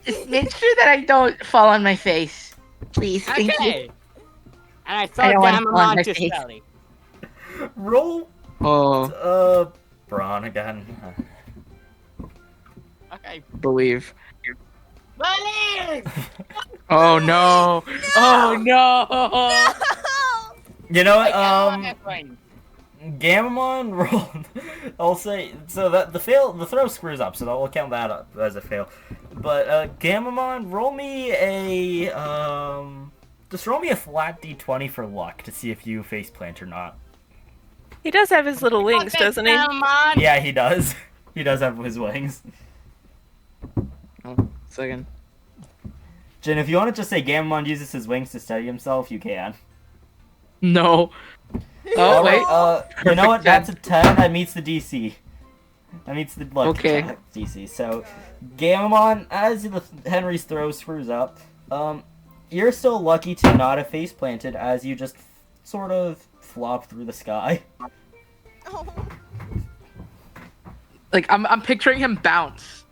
Just make sure that I don't fall on my face. Please, thank you. Okay. And I throw I don't wanna fall on my Gamamon to face. Sally. Roll, Oh, Brawn again. Okay. believe. Please! Oh no! Oh no! No! You know Wait, what? I'm not friend. Gamamon rolled. I'll say so that the throw screws up, so we'll count that up as a fail. But Gamamon, roll me a just roll me a flat d20 for luck to see if you faceplant or not. He does have his little wings, Okay, doesn't he? come on. Yeah, he does. He does have his wings. Oh, second. Jin, if you want to just say Gamamon uses his wings to steady himself, you can. No. Oh All wait. right, you know what? Perfect That's a 10. That meets the DC. That meets the luck Okay. DC. So, Gamamon, as Henry's throw screws up, you're still lucky to not have face planted as you just sort of flop through the sky. Oh. Like I'm picturing him bounce,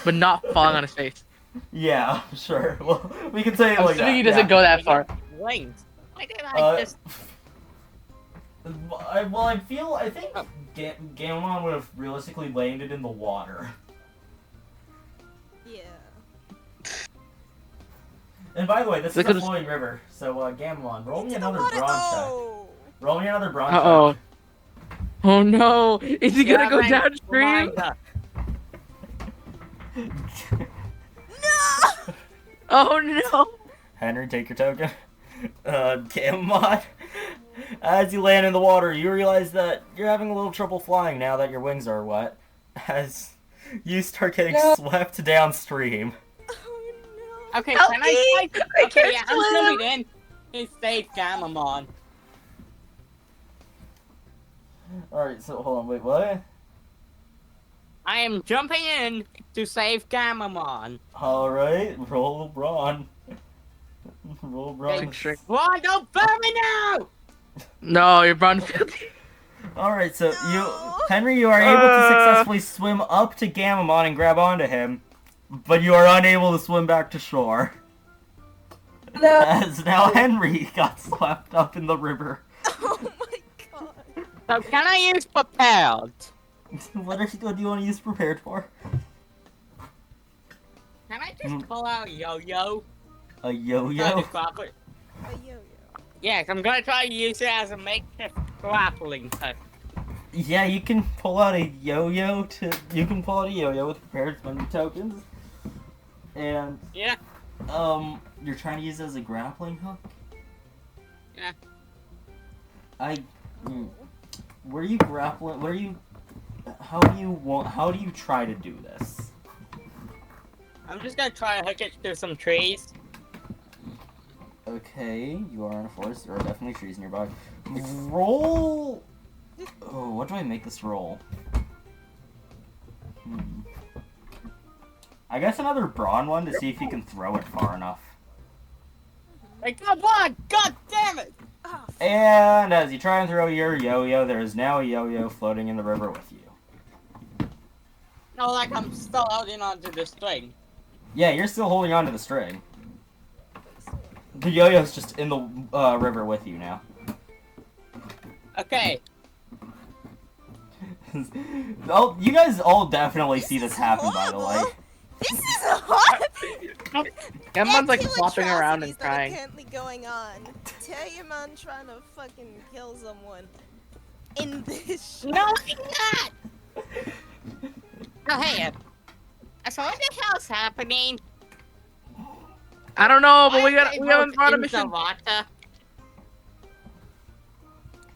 but not falling on his face. Yeah, sure. Well, we can say it I'm like assuming that. he doesn't yeah. go that far. Wings. Why did I Uh, just... I think Gamamon would have realistically landed in the water. Yeah. And by the way, this Look is at a this- flowing river, so Gamamon, roll me Into the another water. bronze Oh. check. Roll me another bronze Uh-oh. check. Oh no! Is he gonna Yeah, go right. downstream? Reminder. No! Oh no! Henry, take your token. Gamamon, as you land in the water, you realize that you're having a little trouble flying now that your wings are wet, as you start getting No. swept downstream. Oh no. Okay, Help can me! I try? I Okay, can't yeah, I'm swim. coming in. He's safe, Gamamon. Alright, so hold on, wait, what? I am jumping in to save Gamamon. Alright, roll Brawn. Roll Brawn. Trick. Why don't burn me now? No, you're Braun. Alright, so No. Henry, you are able to successfully swim up to Gamamon and grab onto him, but you are unable to swim back to shore. No. As now Henry got swept up in the river. Oh my god. So can I use propelled? What do you want to use prepared for? Can I just pull out yo-yo? A Try yo-yo? to grapple it? A yo-yo. Yes, I'm gonna try to use it as a makeshift grappling hook. Yeah, you can pull out a yo-yo with prepared spending tokens. And Yeah, you're trying to use it as a grappling hook? Yeah. Were you grappling? How do you try to do this? I'm just gonna try to hook it through some trees. Okay, you are in a forest. There are definitely trees nearby. Roll. Oh, what do I make this roll? I guess another brawn one to see if you can throw it far enough. Hey, come on! God damn it! Oh, And as you try and throw your yo-yo, there is now a yo-yo floating in the river with you. No, like I'm still holding onto the string. Yeah, you're still holding on to the string. The yo-yo's just in the river with you now. Okay, Oh, you guys all definitely see this happen, by the way. horrible. This is hard. Gamon's like There are two flopping around and atrocities that are crying. currently going on. Digimon trying to fucking kill someone in this. no, I'm not. Oh hey, so what the hell's happening? I don't know, but Why we is got it we haven't both brought a in the mission. water?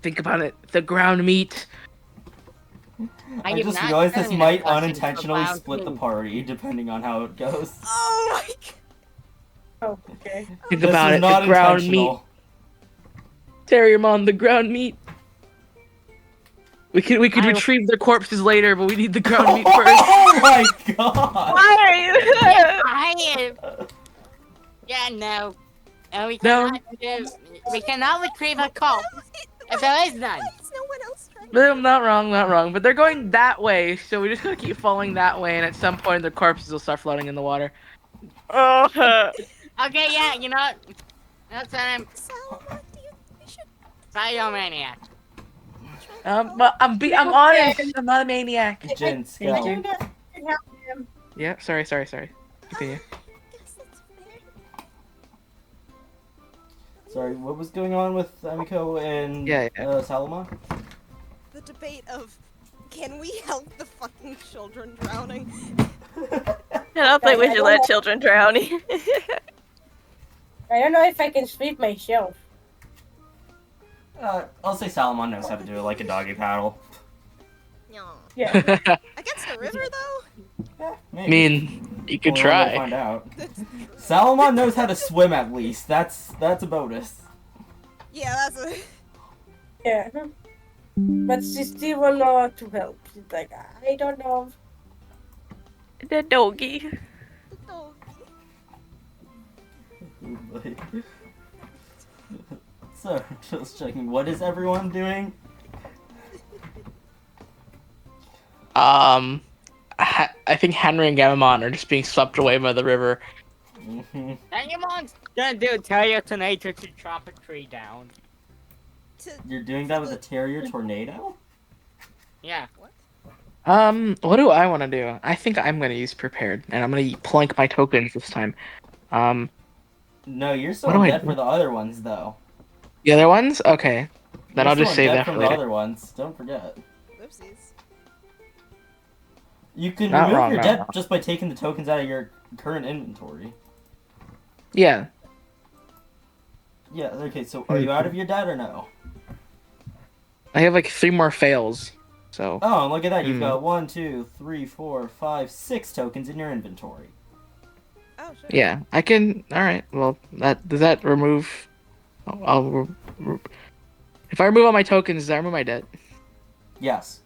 Think about it. The ground meat. I am just not realized this turning might a question unintentionally about split the me. party, depending on how it goes. Oh my god. Oh, okay. Think This about is it. not The ground meat. intentional. Terriermon, the ground meat. We could I- retrieve their corpses later, but we need the ground meat first. Oh my god! Why are you? I am. Yeah, no. And No. we cannot retrieve a corpse if there is none. Why is no one else trying to? No, not wrong, not wrong. But they're going that way, so we just gotta keep following that way, and at some point their corpses will start floating in the water. Oh, Okay, yeah, you know what? That's what I'm. Salama, do you? We should Biomaniac. try. But I'm honest. I'm not a maniac. Jin, I Scout. do not help him. Yeah, sorry. Continue. Sorry, what was going on with Amiko and Yeah. Salomon? The debate of can we help the fucking children drowning? I don't think we should let children drown. I don't know if I can sweep myself. I'll say Salomon knows how to do it like a doggy paddle. No. Yeah. Against a river though? Yeah, I maybe. mean, you could Only one way to try. find out. Salomon knows how to swim at least. That's a bonus. Yeah, that's a. Yeah. But she still will know how to help. She's like, I don't know. The doggy. Oh, So, just checking. What is everyone doing? I think Henry and Gamamon are just being swept away by the river. Digimon's gonna do Terrier-Tornado to chop a tree down. You're doing that with a Terrier Tornado? Yeah. What do I want to do? I think I'm gonna use prepared, and I'm gonna plank my tokens this time. No, you're What still do I dead do? for the other ones, though. The other ones? Okay. Then You're I'll just still save dead that from for the later. other ones. Don't forget. Whoopsies. You can Not remove wrong, your not debt wrong. just by taking the tokens out of your current inventory. Yeah. Yeah, okay, so are you out of your debt or no? I have like 3 more fails. So. Oh, look at that. You've Hmm. got 1, 2, 3, 4, 5, 6 tokens in your inventory. Oh shit. Yeah, I can. All right. Well, does that remove? If I remove all my tokens, does that remove my debt? Yes.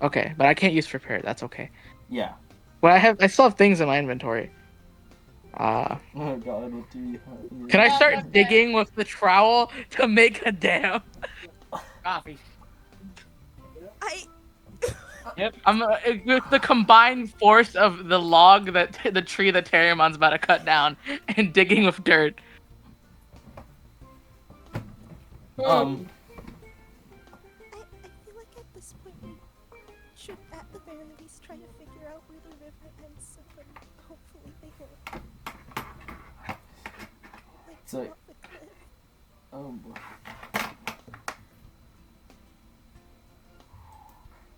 Okay, but I can't use prepared. That's okay. Yeah. Well, I still have things in my inventory. Oh god, what do you have? Can I start digging with the trowel to make a dam? Coffee. I. I'm with the combined force of the log the tree that Terriermon's about to cut down and digging with dirt. Um, I feel like at this point we should at the very least try to figure out where the river ends so then hopefully they will like So- go off the cliff. oh boy.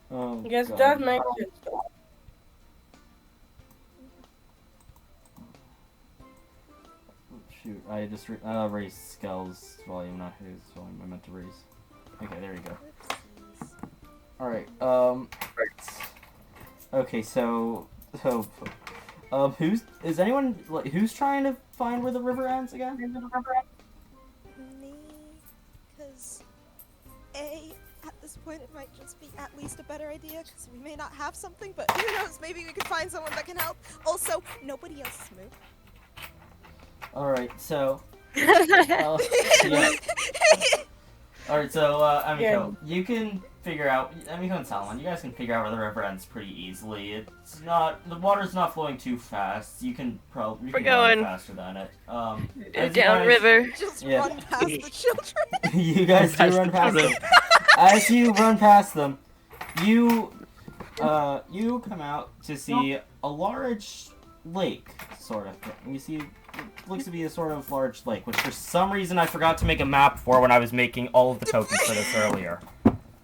Oh, I guess God. that makes sense. though. Shoot, I just raised Skell's volume, not his volume. I meant to raise. Okay, there you go. Whoopsies. All right. Okay, is anyone like who's trying to find where the river ends again? Me, because at this point it might just be at least a better idea because we may not have something, but who knows? Maybe we could find someone that can help. Also, nobody else is moved. All right, so. Yeah. All right, so Amiko, you can figure out. Amiko and Salomon, you guys can figure out where the river ends pretty easily. It's not the water's not flowing too fast. You can probably We're run going faster than it. As you Down guys- river. Just Yeah. run past the children. You guys do run past them. As you run past them, you come out to see a large lake, sort of thing. You see, it looks to be a sort of large lake, which for some reason I forgot to make a map for when I was making all of the tokens for this earlier.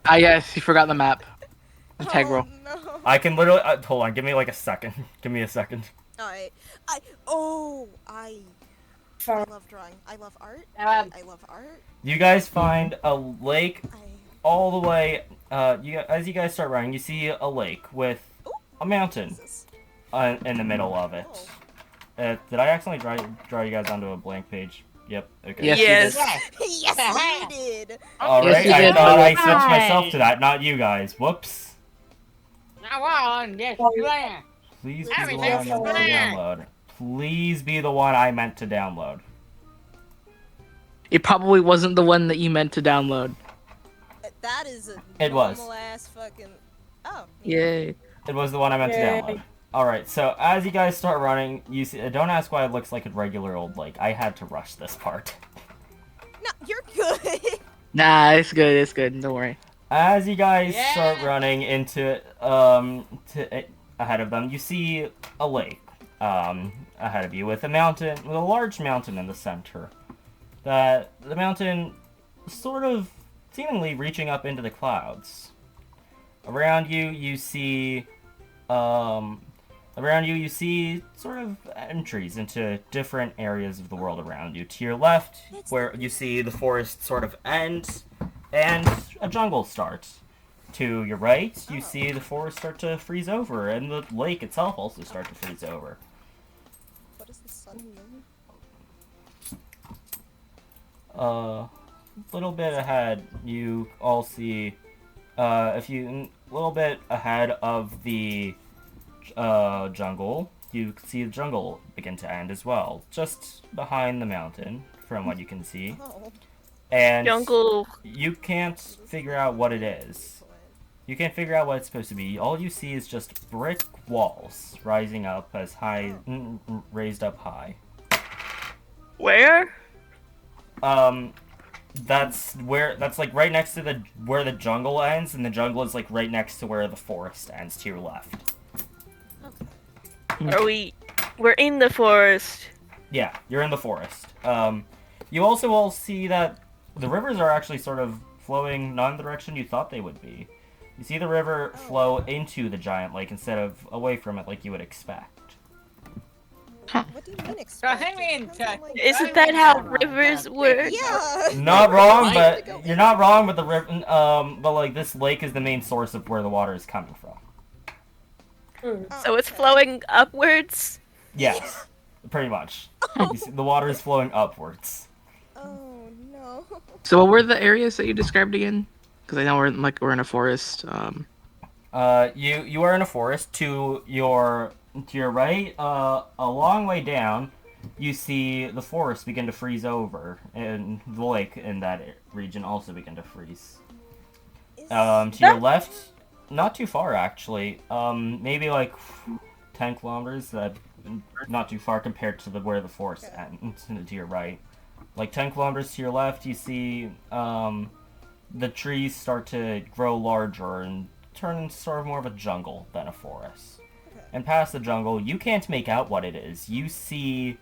Ah, yes, you forgot the map. Integral. Oh no. I can literally hold on. Give me like a second. Give me a second. Alright. I Sorry. love drawing. I love art. Um, I love art. You guys find a lake I all the way. As you guys start running, you see a lake with a mountain Jesus. in the middle of it. Did I accidentally draw you guys onto a blank page? Yep. Okay. Yes, you Yes. Yes, you did. All Yes, right. you I did. thought I switched myself to that, not you guys. Whoops. Now on, yes, plan. Please be the Everything's one I meant to fine. download. Please be the one I meant to download. It probably wasn't the one that you meant to download. That is a It was. normal ass fucking. Oh. Yay. It was the one I meant to Yay. download. Alright, so as you guys start running, you see. Don't ask why it looks like a regular old lake. I had to rush this part. No, you're good. Nah, it's good. It's good. Don't worry. As you guys Yeah. start running into ahead of them, you see a lake ahead of you with a large mountain in the center. that the mountain sort of seemingly reaching up into the clouds. Around you, you see sort of entries into different areas of the world around you. To your left, where you see the forest sort of end and a jungle start. To your right, you see the forest start to freeze over and the lake itself also start to freeze over. What does the sun mean? A little bit ahead, you all see, a little bit ahead of the jungle, you see the jungle begin to end as well, just behind the mountain, from what you can see. Oh. And Jungle. you can't figure out what it is. You can't figure out what it's supposed to be. All you see is just brick walls rising up as high, raised up high. Where? That's like right next to where the jungle ends, and the jungle is like right next to where the forest ends to your left. We're in the forest. Yeah, you're in the forest. You also all see that the rivers are actually sort of flowing not in the direction you thought they would be. You see the river flow into the giant lake instead of away from it like you would expect. What do you mean expect? I mean, Isn't that how rivers work? Yeah. Not wrong, Right. but you're not wrong. But the river, but like this lake is the main source of where the water is coming from. So it's flowing upwards? Yes, pretty much. You see, the water is flowing upwards. Oh no. So what were the areas that you described again? Because I know we're in a forest. You are in a forest. To your right, a long way down, you see the forest begin to freeze over, and the lake in that region also begin to freeze. To your left, not too far actually. Maybe like 10 kilometers. That not too far compared to where the forest ends. To your right, like 10 kilometers to your left, you see the trees start to grow larger and turn into sort of more of a jungle than a forest. And past the jungle, you can't make out what it is. You see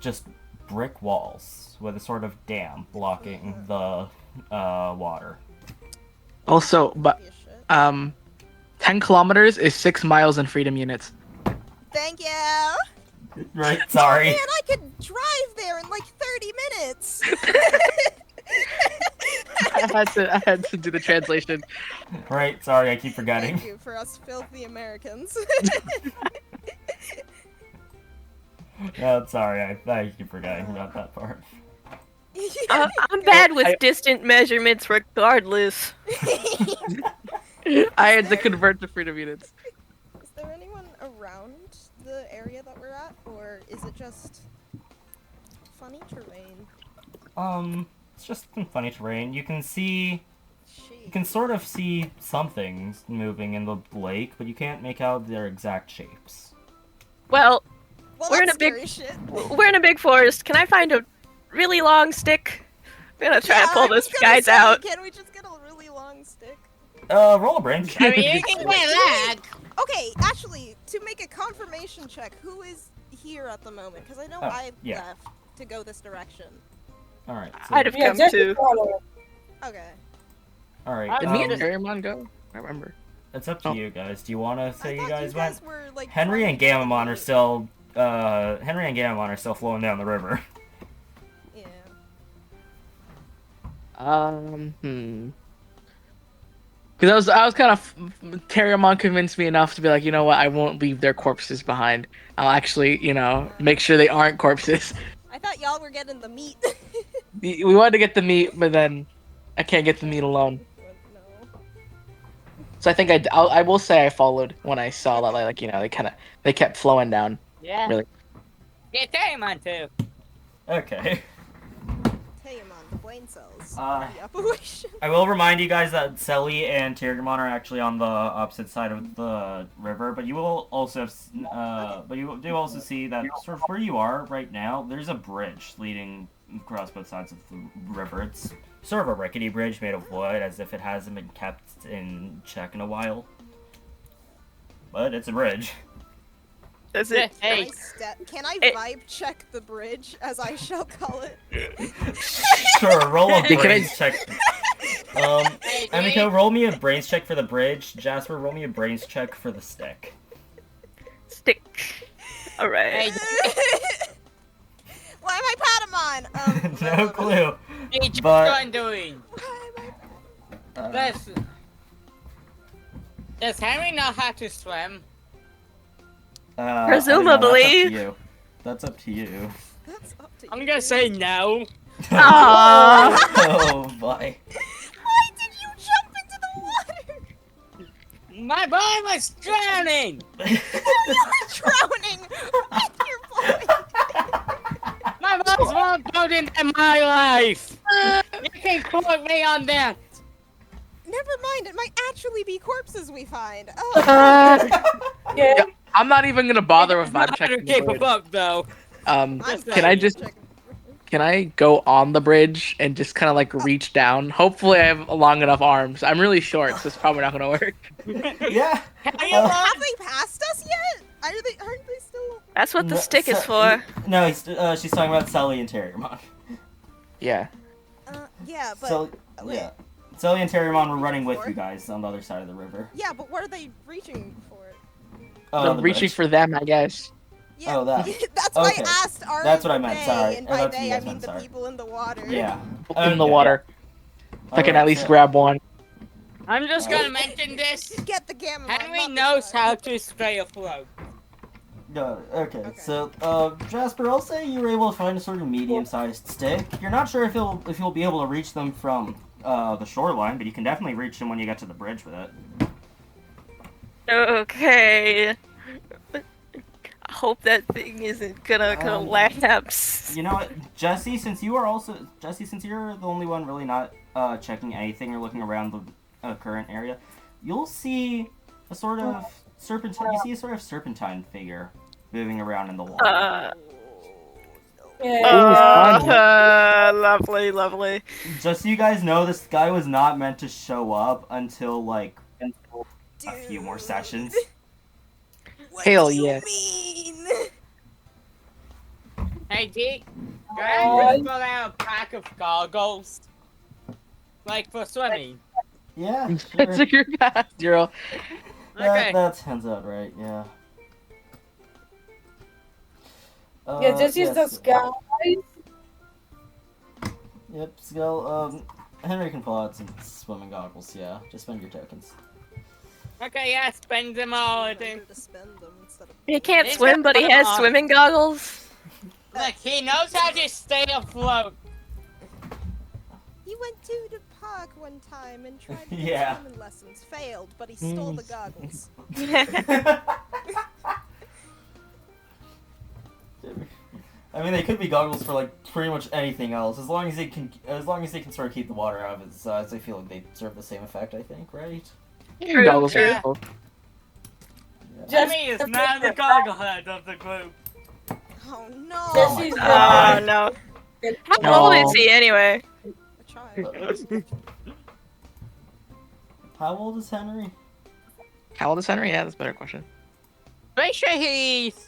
just brick walls with a sort of dam blocking the water. Also, but Be a shit. 10 kilometers is 6 miles in freedom units. Thank you. Right, sorry. Man, I could drive there in like 30 minutes. I had to do the translation. Right, sorry, I keep forgetting. Thank you for us filthy Americans. Yeah, sorry, I keep forgetting about that part. I'm bad with distant measurements regardless. I had to convert to freedom units. Is there anyone around the area that we're at, or is it just funny terrain? It's just some funny terrain. You can She. sort of see some things moving in the lake, but you can't make out their exact shapes. Well, Well, we're in that's a big- scary shit. we're in a big forest. Can I find a really long stick? I'm gonna try to Yeah, pull I was this gonna guys say, out. Can we just get a really long stick? Roll a brain. I mean, you can get that. Okay, actually, to make a confirmation check, who is here at the moment? Because I know I yeah. left to go this direction. Alright, I'd have Yeah, come just too. follow. Okay. alright. Did me and Harrymon go? I remember. It's up to you guys. Do you want to say I you thought guys went? were, like, Henry trying and to get Gamamon the are still flowing down the river. Yeah. Because I was kind of Harrymon convinced me enough to be like, you know what, I won't leave their corpses behind. I'll actually, make sure they aren't corpses. I thought y'all were getting the meat. We wanted to get the meat, but then I can't get the meat alone. No. So I think I will say I followed when I saw that, like, they kept flowing down. Yeah. Really. Get Digimon too. Okay. Teyamon, the brain cells. Uh, The operation. I will remind you guys that Selly and Tyrigamon are actually on the opposite side of the river, but you will also, but you do also see that sort of where you are right now, there's a bridge leading across both sides of the river. It's sort of a rickety bridge made of wood, as if it hasn't been kept in check in a while. But it's a bridge. Does it? Hey, Can I It- vibe check the bridge, as I shall call it? Sure, roll a Hey, can I- brains check. hey, Emiko, roll me a brains check for the bridge. Jasper, roll me a brains check for the stick. Stick. All right. hey, Why am I Patamon? No clue. hey, But- what I'm doing? Why am I... Does Henry know how to swim? I don't know, Presumably. That's up to you. That's up to you. I'm gonna say no. Aww. Oh boy. Why did you jump into the water? My boy was drowning. Drowning with your boy. My boy's more important than my life. You can quote me on that. Never mind, it might actually be corpses we find. Oh. Yeah. I'm not even gonna bother with Not vibe checking. keep the up, bridge. though. I'm Can I just checking. can I go on the bridge and just kind of like reach down? Hopefully, I have long enough arms. I'm really short, so it's probably not gonna work. Yeah. Are you Uh, Have they passed us yet? Aren't they still? That's what the No, stick is so- for. No, she's talking about Sully and Terriermon. Yeah. Yeah, but So, wait. yeah. Sully and Terriermon were running with For? you guys on the other side of the river. Yeah, but what are they reaching for? Oh, I'm the reaching bridge. for them, I guess. Yeah, Oh, that. that's why Okay. I asked. Are That's what I they, meant, sorry. And Or by that's what they, you I guys mean meant, the sorry. people in the water. Yeah. In the Okay. water. If I can at least grab one. I'm just gonna mention this. Get the gamma. Henry knows how to stay afloat. No, okay. Okay. So, Jasper, I'll say you were able to find a sort of medium-sized stick. You're not sure if you'll be able to reach them from the shoreline, but you can definitely reach them when you get to the bridge with it. Okay. I hope that thing isn't gonna collapse. You know what, Jesse? Since you're the only one really not checking anything or looking around the current area, you'll see a sort of serpentine. You see a sort of serpentine figure moving around in the water. Yeah. Lovely, lovely. Just so you guys know, this guy was not meant to show up until like a few more sessions. What Hell do you yeah. mean? Hey, Deke. Can I just pull out a pack of goggles? Like for swimming. Yeah, That's sure. a your path, Zero. Okay. That sounds out right. Yeah. Yeah, just use yes. those guys. Yep, Skull. Henry can pull out some swimming goggles. Yeah, just spend your tokens. Okay, yeah, spend them all. I Better think. to spend them instead of. He can't He's swim, but he got has on. swimming goggles. Look, he knows how to stay afloat. He went to the park one time and tried to get Yeah. swimming lessons. Failed, but he stole the goggles. I mean, they could be goggles for like pretty much anything else, as long as they can sort of keep the water out of its size. I feel like they serve the same effect. I think, right? True, Goggles true. are cool. Just Jimmy is now the gogglehead of the group. Oh no! Jesse's my Oh God. no. the How No. old is he anyway? A child. How old is Henry? How old is Henry? Yeah, that's a better question. Make sure he's.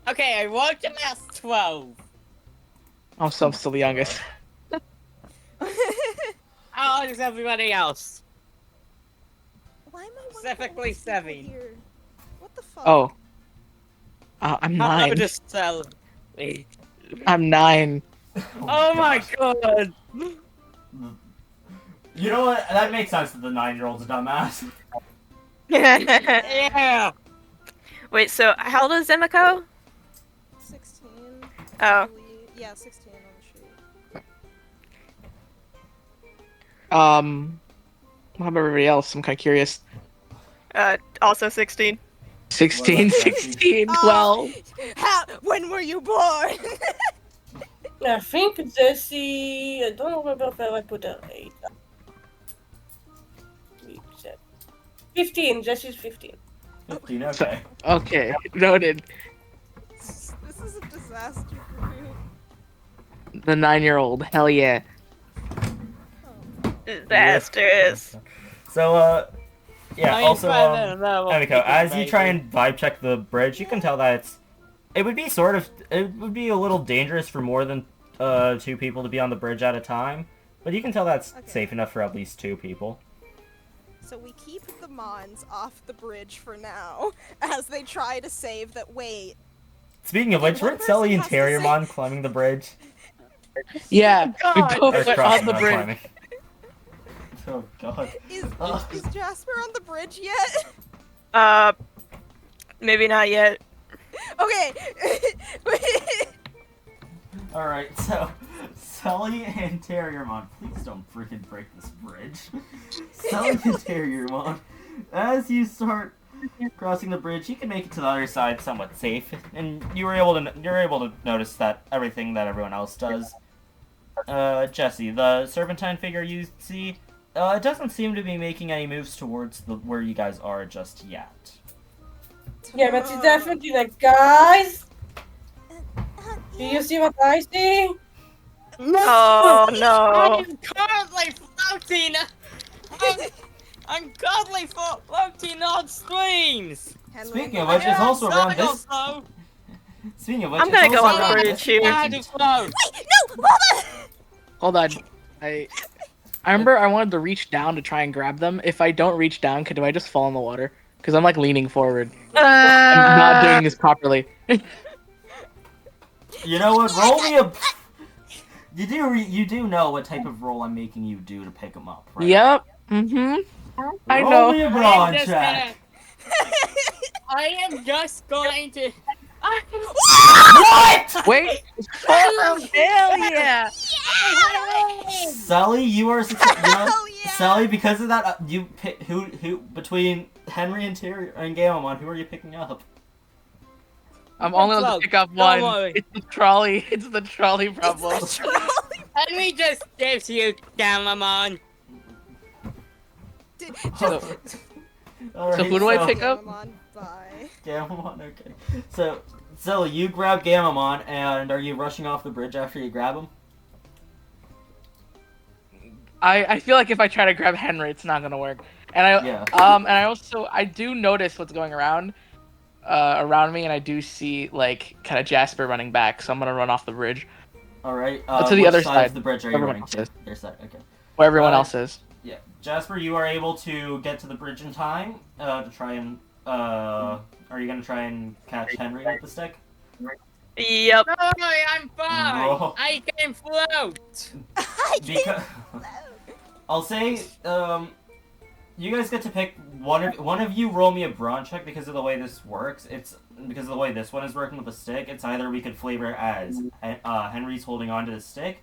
Okay, I wrote him as 12. Oh, so I'm still the youngest. How old is everybody else? Why am I one of the Specifically oldest people 7. here? What the fuck? Oh. I'm How 9. old is Sally? I'm 9. Oh my god! You know what? That makes sense that the 9-year-old's a dumbass. Yeah! Wait, so how old is Emiko? 16. Oh. Yeah, 16 on the sheet. How about everybody else? I'm kind of curious. Also 16. 16, Well, that's 16, Oh. 12. When were you born? I think Jesse. I don't remember if I put her age. 15. Jesse's 15. 15. Okay. Okay, noted. This is a disaster for you. The 9-year-old. Hell yeah. Disastrous. So, Yeah. I Also, don't know what Emiko, as you try baby. and vibe check the bridge, you can tell that it would be it would be a little dangerous for more than 2 people to be on the bridge at a time, but you can tell that's Okay. safe enough for at least 2 people. So we keep the Mons off the bridge for now, as they try to save that. Wait. Speaking of Okay, which, one weren't Sully and person has to say- Terriermon climbing the bridge? Yeah, we God. both Or went crossing, on the not bridge. climbing. Oh god. Is Jasper on the bridge yet? Maybe not yet. Okay. Alright, so Sully and Terriermon, please don't freaking break this bridge. Sully and Terriermon, as you start crossing the bridge, you can make it to the other side somewhat safe, and you're able to notice that everything that everyone else does. Jesse, the serpentine figure you see, it doesn't seem to be making any moves towards where you guys are just yet. Yeah, but she's definitely like, guys, do you see what I see? Oh I no. am currently floating. I'm currently floating on streams. Henry, Speaking of which, it's also around this. Also, Speaking of which, I'm it's gonna go also on the around bridge this here. how to float. Wait, no, hold on. Hold on. I remember I wanted to reach down to try and grab them. If I don't reach down, do I just fall in the water? Because I'm like leaning forward. I'm not doing this properly. You know what? Roll me a. You do know what type of roll I'm making you do to pick them up, right? Yep. Mm-hmm. I Roll know. me a I brawn am just check. I am just going to. What? Wait. Oh, hell yeah. Sully, you are successful. Hell yeah. Sully, because of that, you pick who between Henry and Gamamon, who are you picking up? I'm only able to pick up Don't one. worry. It's the trolley. It's the trolley problem. Henry just gives you Gamamon. So Alright, who do I pick up? Bye. Gamamon, okay. So, Sully, you grab Gamamon, and are you rushing off the bridge after you grab him? I feel like if I try to grab Henry, it's not gonna work. And I do notice what's going around me, and I do see like kind of Jasper running back, so I'm gonna run off the bridge. Alright, To the which other side side. of the bridge are you Everyone running else to? is. Their side, okay. Where everyone Uh, else is. Yeah. Jasper, you are able to get to the bridge in time to try and, are you gonna try and catch Henry with the stick? Yep. No, I'm fine. Roll. I can float. I Because can't. I'll say, you guys get to pick one of you roll me a brawn check because of the way this works. It's because of the way this one is working with the stick. It's either we could flavor it as Henry's holding onto the stick,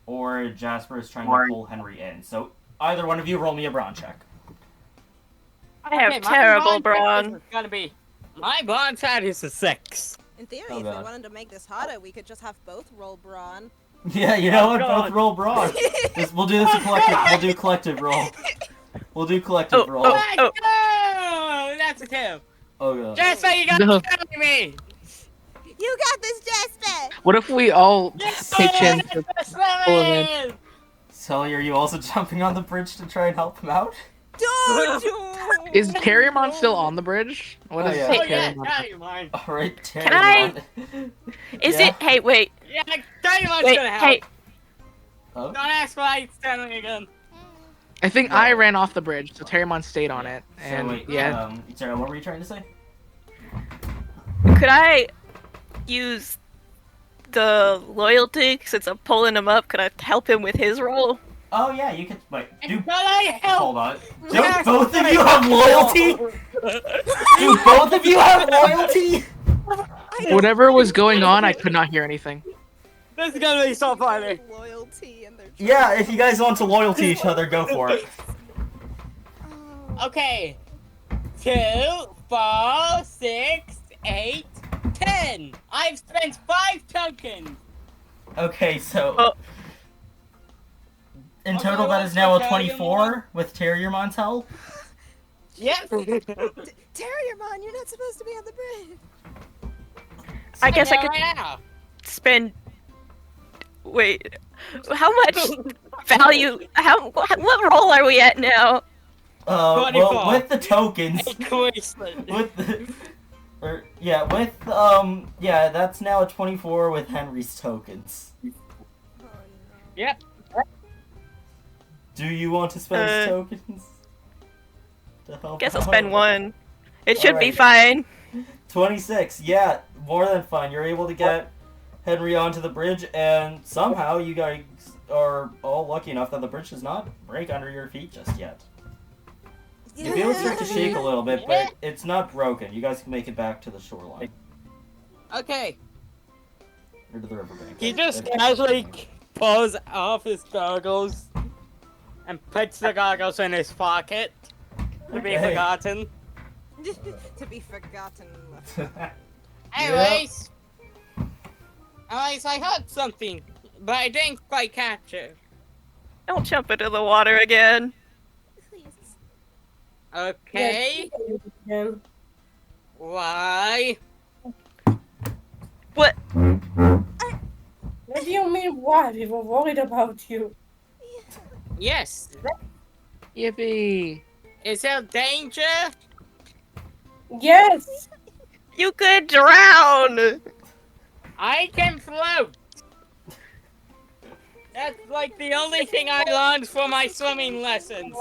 or Jasper is trying to pull Henry in. So either one of you roll me a brawn check. I have Okay, my terrible brawn check brawn. is gonna be. My brawn check is a 6. In theory, Oh, if we God. wanted to make this harder, we could just have both roll brawn. Yeah, you know what? God. Both roll brawn. We'll do this a collective. We'll do collective roll. We'll do collective roll. oh. No, that's a 2. Oh god. Just like you got No. to tell me. You got this, Jasper! What if we all Yes, pitch in? to pull him in? Sully, are you also jumping on the bridge to try and help him out? Don't! Is Terriermon still on the bridge? What Oh, is yeah. Oh yeah, Terriermon? tell you mine. Alright, Can I- Terriermon. Is Yeah? it? Hey, wait. Yeah, tell you mine's Wait, gonna help. hey. Oh? Don't ask why it's telling me again. I think I ran off the bridge, so Terriermon stayed on it. So And wait, yeah, Sarah, what were you trying to say? Could I use the loyalty since I'm pulling him up? Could I help him with his role? Oh yeah, you could, wait, do, Can I help? hold on. Yes, Don't both of I you have loyalty? Do both of you have loyalty? whatever was going on, I could not hear anything. This is gonna be so funny. Loyalty and their Yeah, if you guys want to loyalty each other, go for it. Oh. Okay. 2, 4, 6, 8, 10. I've spent 5 tokens. Okay, so... Oh. In Okay, total, that what's is now a the 24 with Terriermon's help. Yep. Terriermon, you're not supposed to be on the bridge. I guess I Here could am. spend. Wait, how much value? What role are we at now? Well, 24. with the tokens, A Queensland. with the, yeah, that's now a 24 with Henry's tokens. Oh, no. Yep. Do you want to spend Uh, tokens to help Guess I'll out? spend one. It should be Alright. fine. 26, yeah, more than fine. You're able to get Henry onto the bridge, and somehow you guys are all lucky enough that the bridge does not break under your feet just yet. You feel it start to shake a little bit, but it's not broken. You guys can make it back to the shoreline. Okay. Or to the riverbank. He just casually pulls off his goggles and puts the goggles in his pocket to be Okay. forgotten. To be forgotten. Anyways, I heard something, but I didn't quite catch it. Don't jump into the water again. Please. Okay, Yeah. why? What? What do you mean why? We were worried about you. Yes, Yippee! is there danger? Yes! You could drown! I can float. That's like the only thing I learned from my swimming lessons.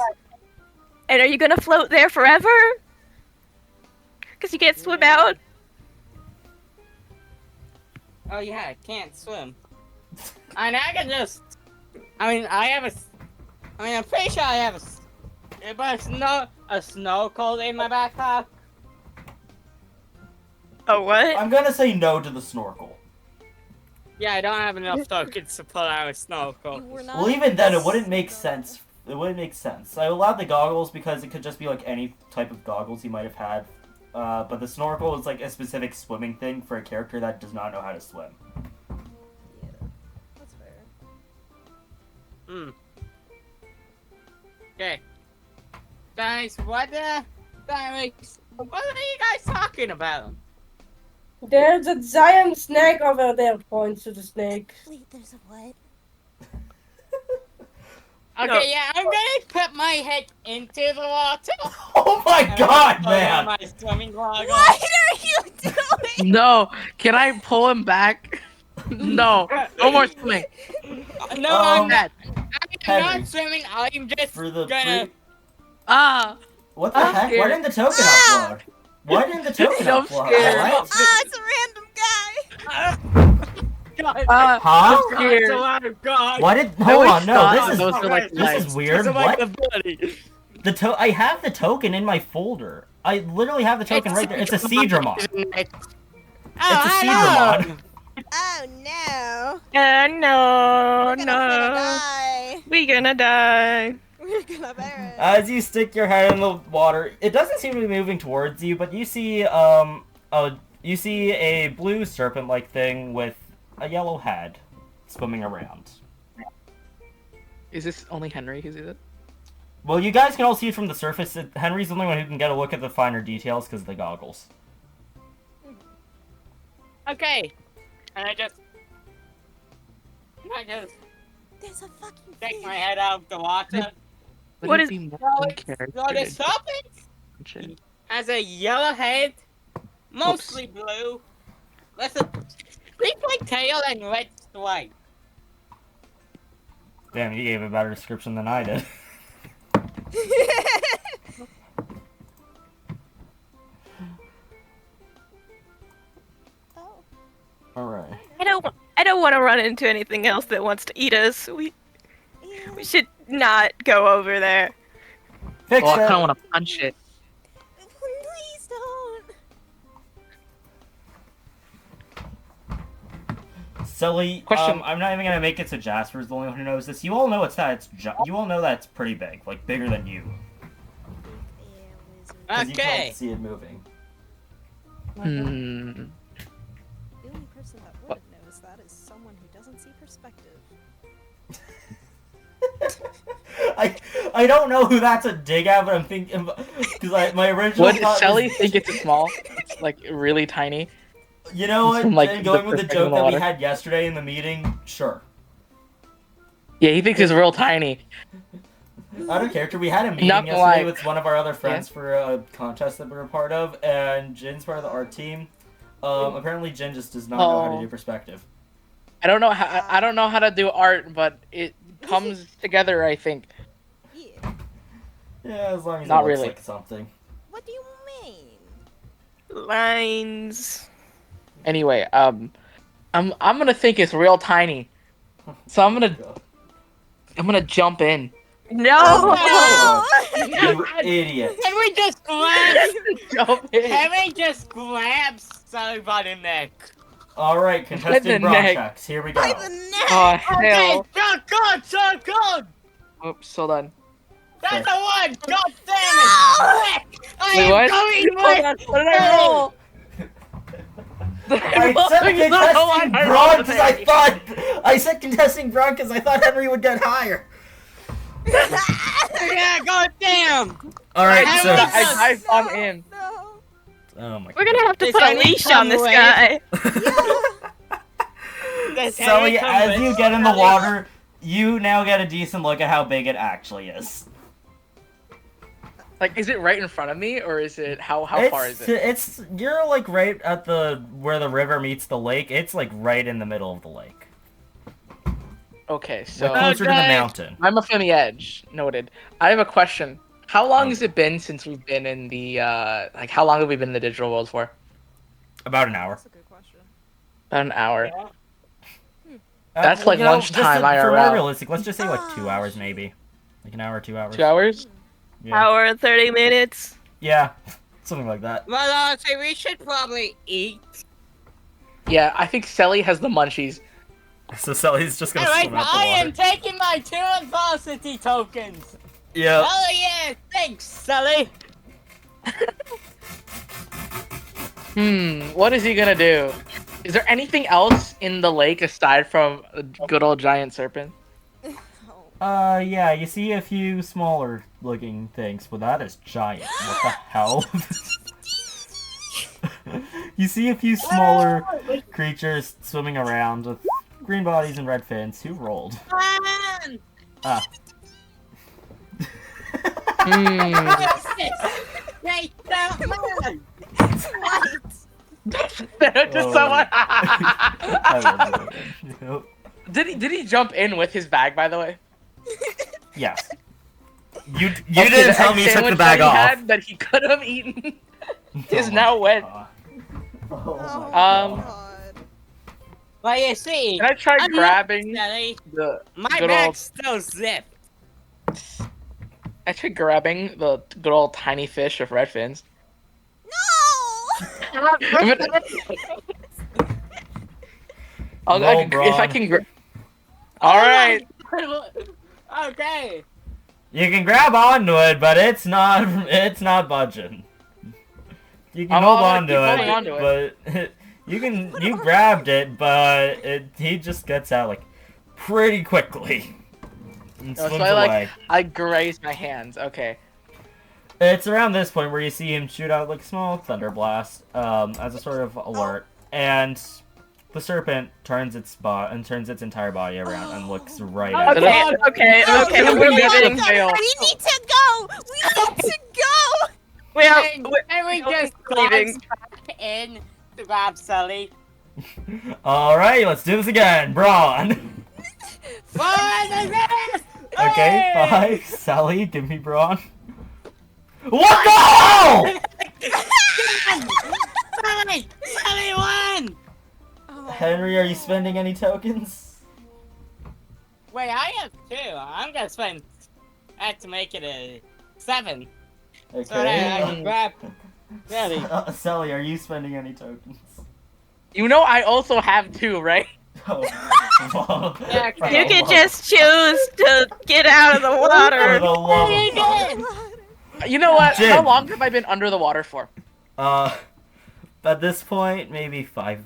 And are you gonna float there forever? Because you can't swim out? Oh yeah, I can't swim. And I can just. I mean, I have a. I mean, I'm pretty sure I have a snorkel in my backpack. Oh, what? I'm gonna say no to the snorkel. Yeah, I don't have enough tokens to pull out a You snorkel. were not Well, even then, it wouldn't so make good. sense. It wouldn't make sense. I allowed the goggles because it could just be like any type of goggles you might have had. But the snorkel is like a specific swimming thing for a character that does not know how to swim. Yeah, that's fair. Hmm. Okay. Guys, what are you guys talking about? There's a giant snake over there, points to the snake. Wait, there's a what? Okay, No. yeah, I'm gonna put my head into the water. Oh my and god, put on man! my swimming goggles. What are you doing? No! Can I pull him back? No! No more swimming! No, Um, I'm not. I'm Henry, not swimming. I'm just For the gonna. Ah! what the I'm heck? Why scared. didn't the token Ah! upload? Why didn't the token I'm upload? scared. What? Ah, it's a random guy. God, Ah! Huh? I'm scared. Oh God. Why did? I Hold always on, no. thought This those were like is lights. weird. It's like What? ability. I have the token in my folder. I literally have the token right there. It's a Seadramon. Oh, It's a hello. Seadramon. Oh no. No, We're gonna no. die. We gonna die. We're gonna perish. As you stick your head in the water, it doesn't seem to be moving towards you, but you see a blue serpent-like thing with a yellow head swimming around. Is this only Henry who sees it? Well, you guys can all see it from the surface. Henry's the only one who can get a look at the finer details because of the goggles. Okay. And I just There's a fucking stick fish. my head out of the water. Would What it is- be more So in it's- character so the to serpent mention? has a yellow head, mostly blue, with a streak-like tail and red stripe. Damn, you gave a better description than I did. Oh. Alright. I don't want to run into anything else that wants to eat us. We Yeah. should not go over there. Fix Oh, I kind it! of want to punch it. Please don't. Silly. Question. I'm not even gonna make it so Jasper's the only one who knows this. You all know you all know that it's pretty big, like bigger than you. Yeah, wizard. 'Cause you Okay. can't see it moving. Hmm. The only person that wouldn't notice that is someone who doesn't see perspective. I don't know who that's a dig at, but I'm thinking because my original Would thought Sally was, think it's small? It's like really tiny. you know what? From, like, And going the with the perspective joke of that we water. had yesterday in the meeting, sure. Yeah, he thinks it's real tiny. Out of character, we had a meeting Not gonna yesterday lie. with one of our other friends for a contest that we were a part of, and Jin's part of the art team. Apparently Jin just does not know how to do perspective. I don't know how to do art, but it comes together, I think. Yeah. Yeah, as long as Not it looks really. like something. What do you mean? Lines. Anyway, I'm gonna think it's real tiny, so I'm gonna jump in. No. Oh, You idiot. Can we just grab? Jump in. Can we just grab Sully by the neck? Alright, the contested brawn neck. checks. Here we go. by the neck! Oh Okay, hell! shot good. Oops, hold on. That's the one. God damn it! I Wait, am what? going Hold with. on, what did I roll? I said contesting brawn because I said contesting brawn because I thought Henry would get higher. Yeah, god damn. Alright, I so will- I I'm in. No. oh my We're gonna have to Does put a Henry leash come on this with? guy. Does So Henry yeah, come as with you get in the Sully? water, you now get a decent look at how big it actually is. Like, is it right in front of me, or is it how far is it? It's you're like right at the where the river meets the lake. It's like right in the middle of the lake. Okay, so Like closer to the Okay. mountain. I'm up on the edge. Noted. I have a question. How long has it been since we've been in the like? How long have we been in the digital world for? About an hour. That's a good question. About an hour. Yeah. That's like lunchtime For IRL. more realistic, let's just say like 2 hours maybe. Like an hour, 2 hours. 2 hours? Yeah. Hour and 30 minutes. Yeah. Something like that. Well, honestly, we should probably eat. Yeah, I think Selly has the munchies. So Sally's just gonna Alright, swim out the I water. am taking my 2 adversity tokens. Yeah. Oh yeah, thanks, Sully. What is he gonna do? Is there anything else in the lake aside from a good old giant serpent? Oh. Yeah, you see a few smaller looking things, but that is giant. What the hell? You see a few smaller creatures swimming around with green bodies and red fins. Who rolled? Man, Ah. what is this? Wait, man. Just Oh. someone. I rolled it. Did he jump in with his bag, by the way? Yes. You Okay, didn't the tell me you took the sandwich bag that he off. had that he could have eaten is now wet. Oh Um, my God. Well, you see, Can I try I'm not grabbing Sully. the My good bag's still zipped. I tried grabbing the good old tiny fish with red fins. No! If I can grab. Alright. Okay. You can grab onto it, but it's not budging. You can I'm hold gonna on keep holding to onto it, but you grabbed it, but he just gets out like pretty quickly and No, swims so away. I grazed my hands. Okay. It's around this point where you see him shoot out like a small thunder blast as a sort of alert, and the serpent turns its entire body around and looks right at Okay. it. Okay, No, okay, no, we're no, leaving. no, Fail. We need to go! We need to go! We are. And we just leaving. back in to grab Sully. All right, let's do this again, Braun. What is this? Okay, Hey! 5. Sally, give me Braun. What? No! Sully! Sully won! Oh, Henry, are you spending any tokens? Wait, I have 2. I'm gonna spend that to make it a 7. Okay. So that I can grab Sully. Sally, are you spending any tokens? You know I also have 2, right? Oh, well, Yeah, for You the can love- just choose to get out of the For water. the love of Hey, God. good. You know what? Jin. How long have I been under the water for? At this point, maybe 5,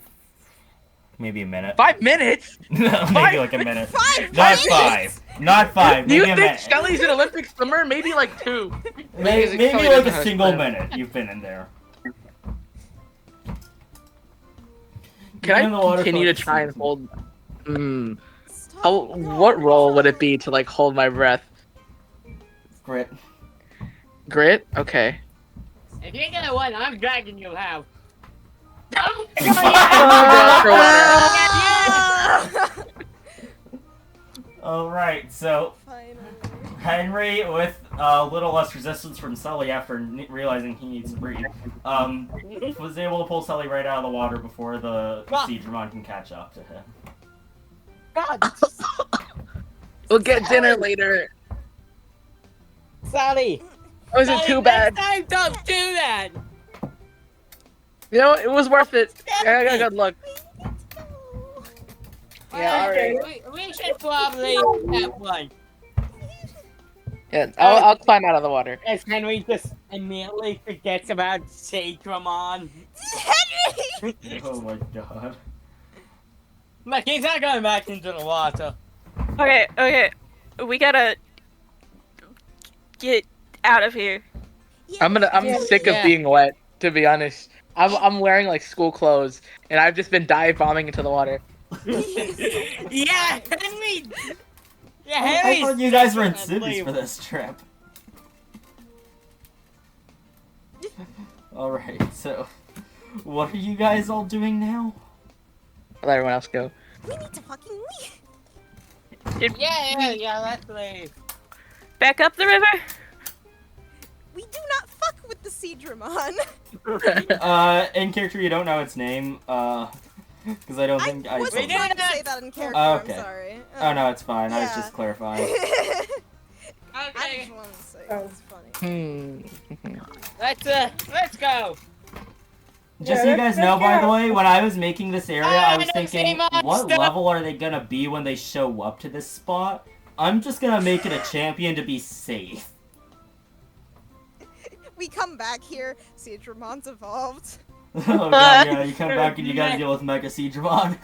maybe a minute. 5 minutes? No, maybe 5 like a minute. 5 Not minutes? 5. Not 5. Do you Maybe a think minute. Shelly's an Olympic swimmer? Maybe like 2. Maybe Shelly like doesn't a have single swim. minute you've been in there. Can You've been in the I water continue for to like try and 6 hold? Stop. How? What role would it be to like hold my breath? Grit. Grit? Okay. If you're gonna win, I'm dragging you out. Alright, so Finally. Henry, with a little less resistance from Sully after realizing he needs to breathe, was able to pull Sully right out of the water before the Digimon can catch up to him. God, We'll get dinner later. Sally. It wasn't too bad. Next time, don't do that. You know, it was worth it. I got good luck. Yeah, alright. We should probably have one. Yeah, I'll climb out of the water. As Henry just immediately forgets about Digimon. Henry! Oh my god. Look, he's not going back into the water. Okay. We gotta get out of here. I'm Yeah. sick of being wet, to be honest. I'm wearing like school clothes and I've just been dive bombing into the water. Yeah, Henry. Yeah, I Henry's thought you guys were in second, I cities for believe. this trip. Alright, so what are you guys all doing now? I'll let everyone else go. We need to fucking leave. Yeah, let's leave. Back up the river? We do not fuck with the Seedramon. In character you don't know its name, because I don't think I wasn't told you. trying to say that in character, Okay. I'm sorry. Oh no, it's fine, I was Yeah. just clarifying. I Okay, just wanted to say Oh. it's funny. let's go. Just so you guys know, by the way, when I was making this area, I was I don't thinking, see much what stuff. level are they gonna be when they show up to this spot? I'm just gonna make it a champion to be safe. We come back here, Seedramon's evolved. Oh god, yeah, you come back and you gotta deal with Mega Seedramon.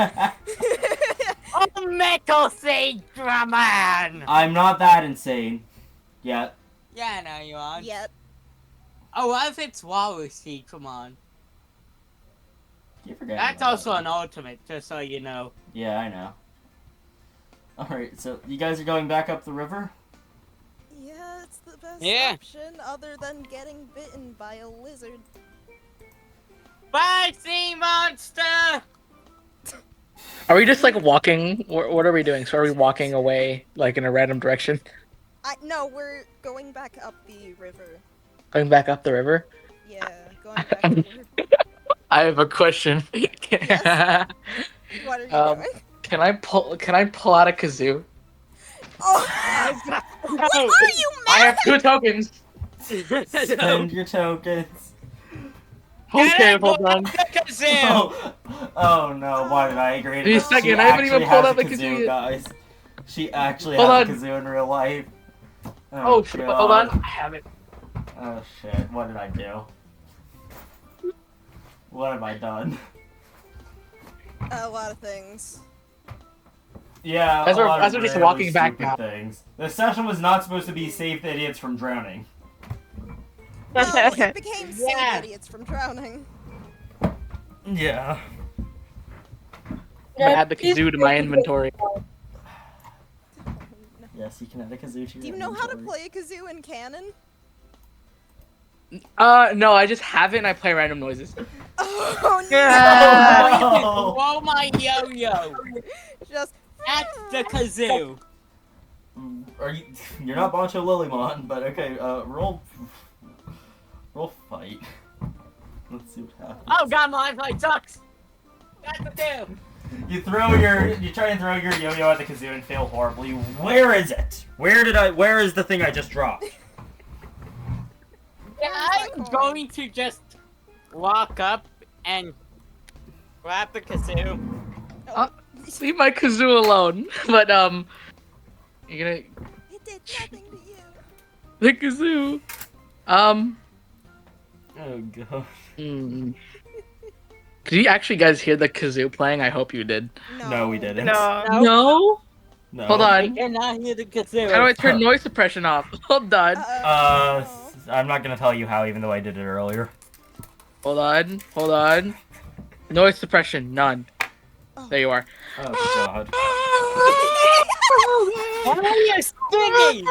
Oh, Metal Digimon. I'm not that insane. Yet. Yeah, I know you are. Yet. Oh, what if it's Walrus Digimon? You forget. That's about also that. an ultimate, just so you know. Yeah, I know. Alright, so you guys are going back up the river? Yeah, it's the best Yeah. option other than getting bitten by a lizard. Bye, sea monster. Are we just like walking? What are we doing? So are we walking away like in a random direction? No, we're going back up the river. Going back up the river? Yeah, going back upward. I have a question. Yes? What are you doing? Can I pull out a kazoo? Oh! What are you, I man? have 2 tokens. Spend your tokens. Okay, hold on. Oh no, why did I agree to Wait a this? second, She I haven't even actually pulled has out a the kazoo kazoo, yet. guys. She actually Hold has on. a kazoo in real life. Oh shit, God. hold on. I have it. Oh shit, what did I do? What have I done? A lot of things. Yeah, As a we're- lot as of we're just really walking back stupid now. things. This session was not supposed to be save the idiots from drowning. No, it became Yeah. save idiots from drowning. Yeah. I'm gonna add the kazoo to my inventory. Yes, you can add a kazoo to your Do you know how to inventory. play a kazoo in canon? No, I just have it and I play random noises. Oh Oh, Throw my yo-yo no! Just at the kazoo. no. Are you? You're not Boncho Lilymon, but okay. Roll fight. Let's see what happens. Oh god, my fight sucks. That's the two. You try and throw your yo-yo at the kazoo and fail horribly. Where is it? Where is the thing I just dropped? Yeah, I'm Where's my coin? going to just walk up and grab the kazoo. Leave my kazoo alone. But you're gonna it did nothing to you. the kazoo. Oh god. Did you actually guys hear the kazoo playing? I hope you did. No, we didn't. No. No. No. Hold I on. cannot hear the kazoo. How do I turn noise suppression off? Hold on. I'm not gonna tell you how, even though I did it earlier. Hold on. Hold on. Noise suppression, none. There you are. Oh god. Why are you singing?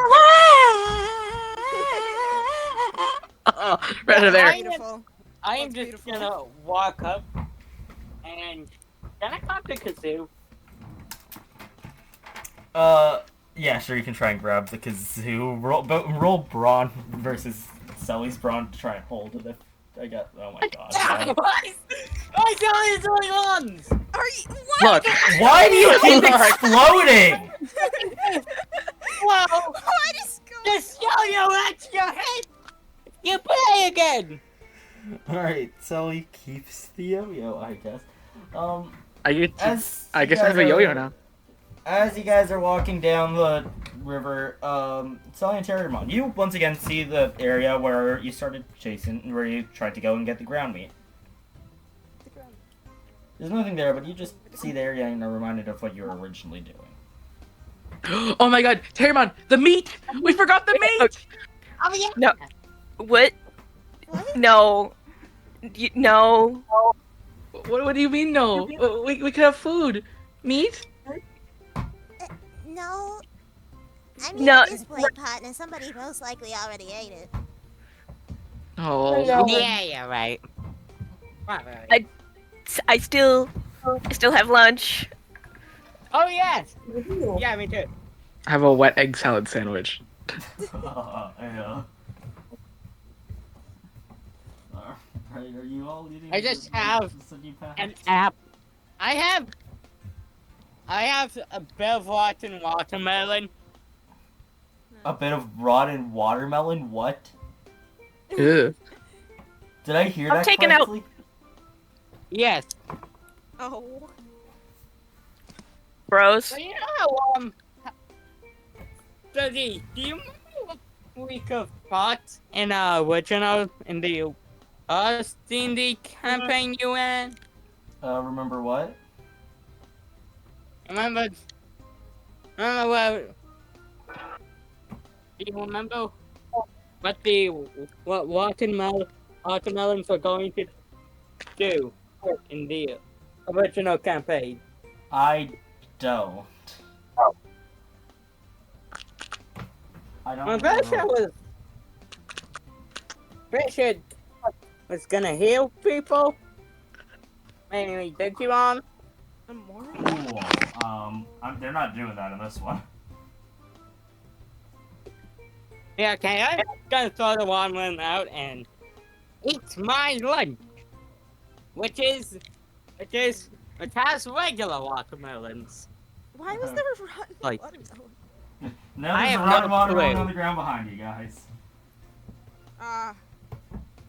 Right over there. Beautiful. I am That's just beautiful. gonna walk up and can I talk to Kazoo? Yeah, sure, you can try and grab the kazoo. Roll brawn versus Sully's brawn to try and hold it. If I got, oh my god. Yeah. Why? I tell you the only ones. Are you? What? Look. Why do you keep Look. exploding? Well, What is going just yo-yo at your head. You play again. Alright, Sully keeps the yo-yo, I guess. I get to, As I you guess I guys have a yo-yo are- now. As you guys are walking down the river, Sully and Terramon, you once again see the area where you started chasing, where you tried to go and get the ground meat. There's nothing there, but you just see the area and are reminded of what you were originally doing. Oh my god, Terramon, the meat! We forgot the meat! Oh yeah. No. What? What? No. No. What do you mean no? We could have food. Meat? No. I mean, No. at this point, partner, somebody most likely already ate it. Oh. No. Yeah, you're right. I still have lunch. Oh yes. Yeah, me too. I have a wet egg salad sandwich. Yeah. Right, are you all eating? I just have the city pack? An app. I have a bit of rotten watermelon. A bit of rotten watermelon. What? Ew. Did I hear I'm that taking out- correctly? Yes. Oh. Bros. So you know how Dodie, do you remember what we could fought in original in the D&D campaign you ran? Remember what? Remember what? Do you remember what watermelons were going to do in the original campaign? I don't. I don't I'm pretty sure know. it was gonna heal people. Mainly Digimon. More? Cool. They're not doing that in this one. Yeah, okay, I'm gonna throw the watermelon out and eat my lunch. Which has regular watermelons. Why was there a rotten Like- watermelon? Now I there's a have rotten no watermelon clue. on the ground behind you guys.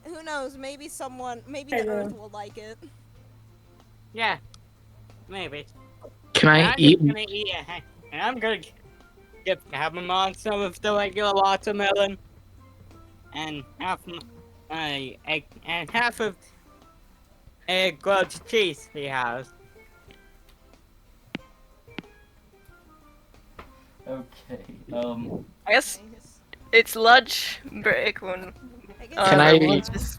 Who knows? Maybe the Hello. Earth will like it. Yeah, maybe. Can I I'm eat? just gonna eat it, and I'm gonna have on some of the regular watermelon, and half egg, and half of a grilled cheese he has. Okay. I guess Nice. it's lunch break when. I guess Can I- everyone's just-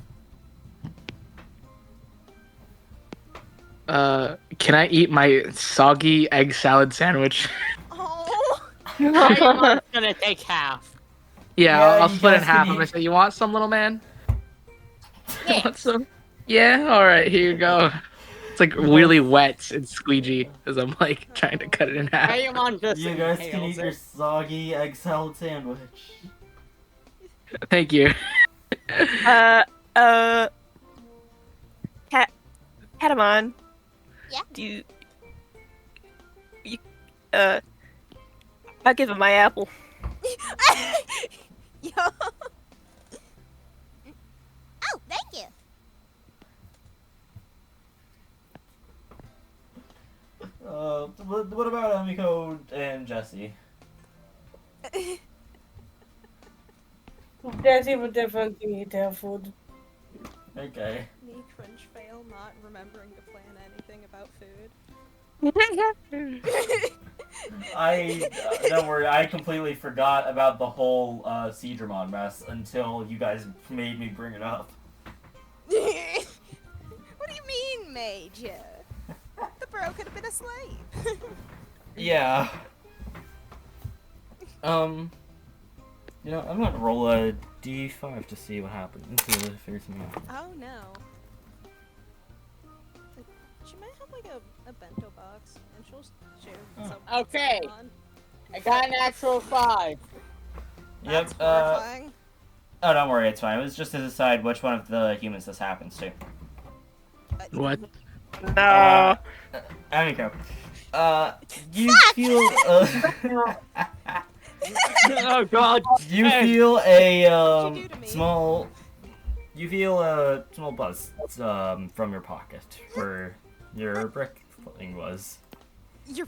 Can I eat my soggy egg salad sandwich? Oh. I'm gonna take half. Yeah, Yeah, I'll you split it in guys half. can I'm gonna eat- say, you want some, little man? You Yes. want some? Yeah. All right, here you go. It's like really wet and squeegee as I'm like trying to cut it in half. Paimon just You guys can inhales eat your it. soggy egg salad sandwich. Thank you. Katamon. Yeah? Do you, I'll give him my apple. Yo. Oh, thank you. What about Amiko and Jesse? Jesse would definitely eat their food. Okay. Me cringe fail not remembering to plan anything about food. Don't worry, I completely forgot about the whole Seedramon mess until you guys made me bring it up. What do you mean, Major? The bro could have been a slave. Yeah. You know, I'm gonna roll a D5 to see what happens. To figure something out. Oh no. She might have like a bento box, and she'll share some. Okay. On. I got a natural 5. That's Yep. horrifying. Oh, don't worry, it's fine. It was just to decide which one of the humans this happens to. What? No. There you go. You feel Oh god. you feel a What'd you do to me? small. You feel a small buzz from your pocket where your brick thing was. Your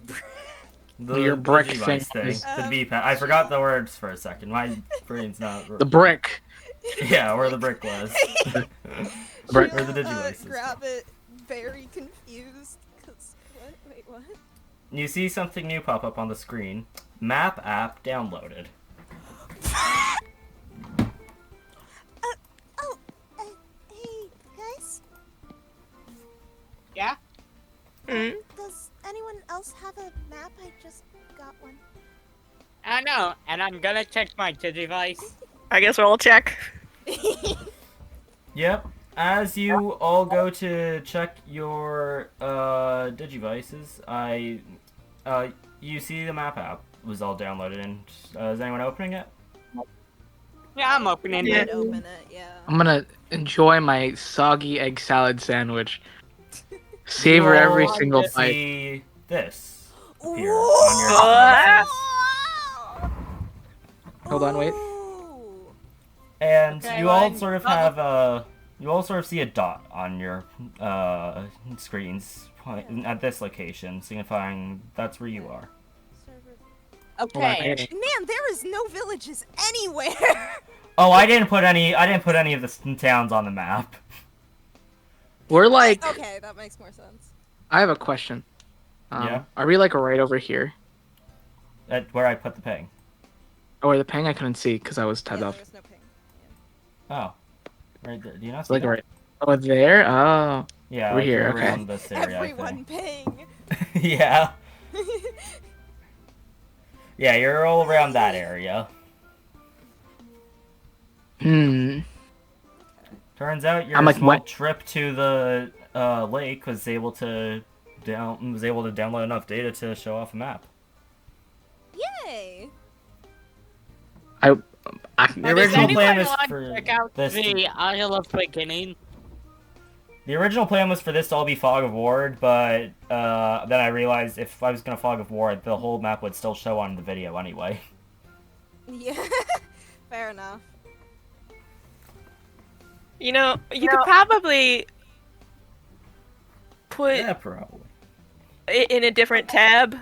Your brick the thing device thing. is- The D-pad. I forgot the words for a second. My brain's not. The brick. Yeah, where the brick was. Brick. Where the She'll, Digivice is. grab it, very confused. Cause what? Wait, what? You see something new pop up on the screen. Map app downloaded. Hey, guys? Yeah? Mm? Does anyone else have a map? I just got one. I know, and I'm gonna check my device. I guess we'll check. Yep. As you all go to check your Digivices, you see the map app was all downloaded, and is anyone opening it? Yeah, I'm opening Yeah. it. Open it, yeah. I'm gonna enjoy my soggy egg salad sandwich. Savor You every all single bite. see this appear on your What? devices. Hold on, wait. Ooh. And Okay, you all well, sort of have you all sort of see a dot on your screens at this location, signifying that's where you are. Okay. Man, there is no villages anywhere. Oh, I didn't put any of the towns on the map. We're like. Okay, that makes more sense. I have a question. Yeah? Are we like right over here? At where I put the ping. Or the ping I couldn't see because I was tabbed Yeah, off. there's no ping. Oh, right there. Do you not It's see like that? right. Oh, there. Oh. Yeah, We're like here, you're okay. around this area. Everyone ping. I think. Yeah. Yeah, you're all around that area. Hmm. Turns out your I'm like, small what? trip to the lake was able to download enough data to show off a map. Yay! I. The original plan is want for to check out this. the Isle of Beginning? The original plan was for this to all be Fog of War, but then I realized if I was gonna Fog of War, the whole map would still show on the video anyway. Yeah. Fair enough. You know, you could probably put Yeah, probably. it in a different tab,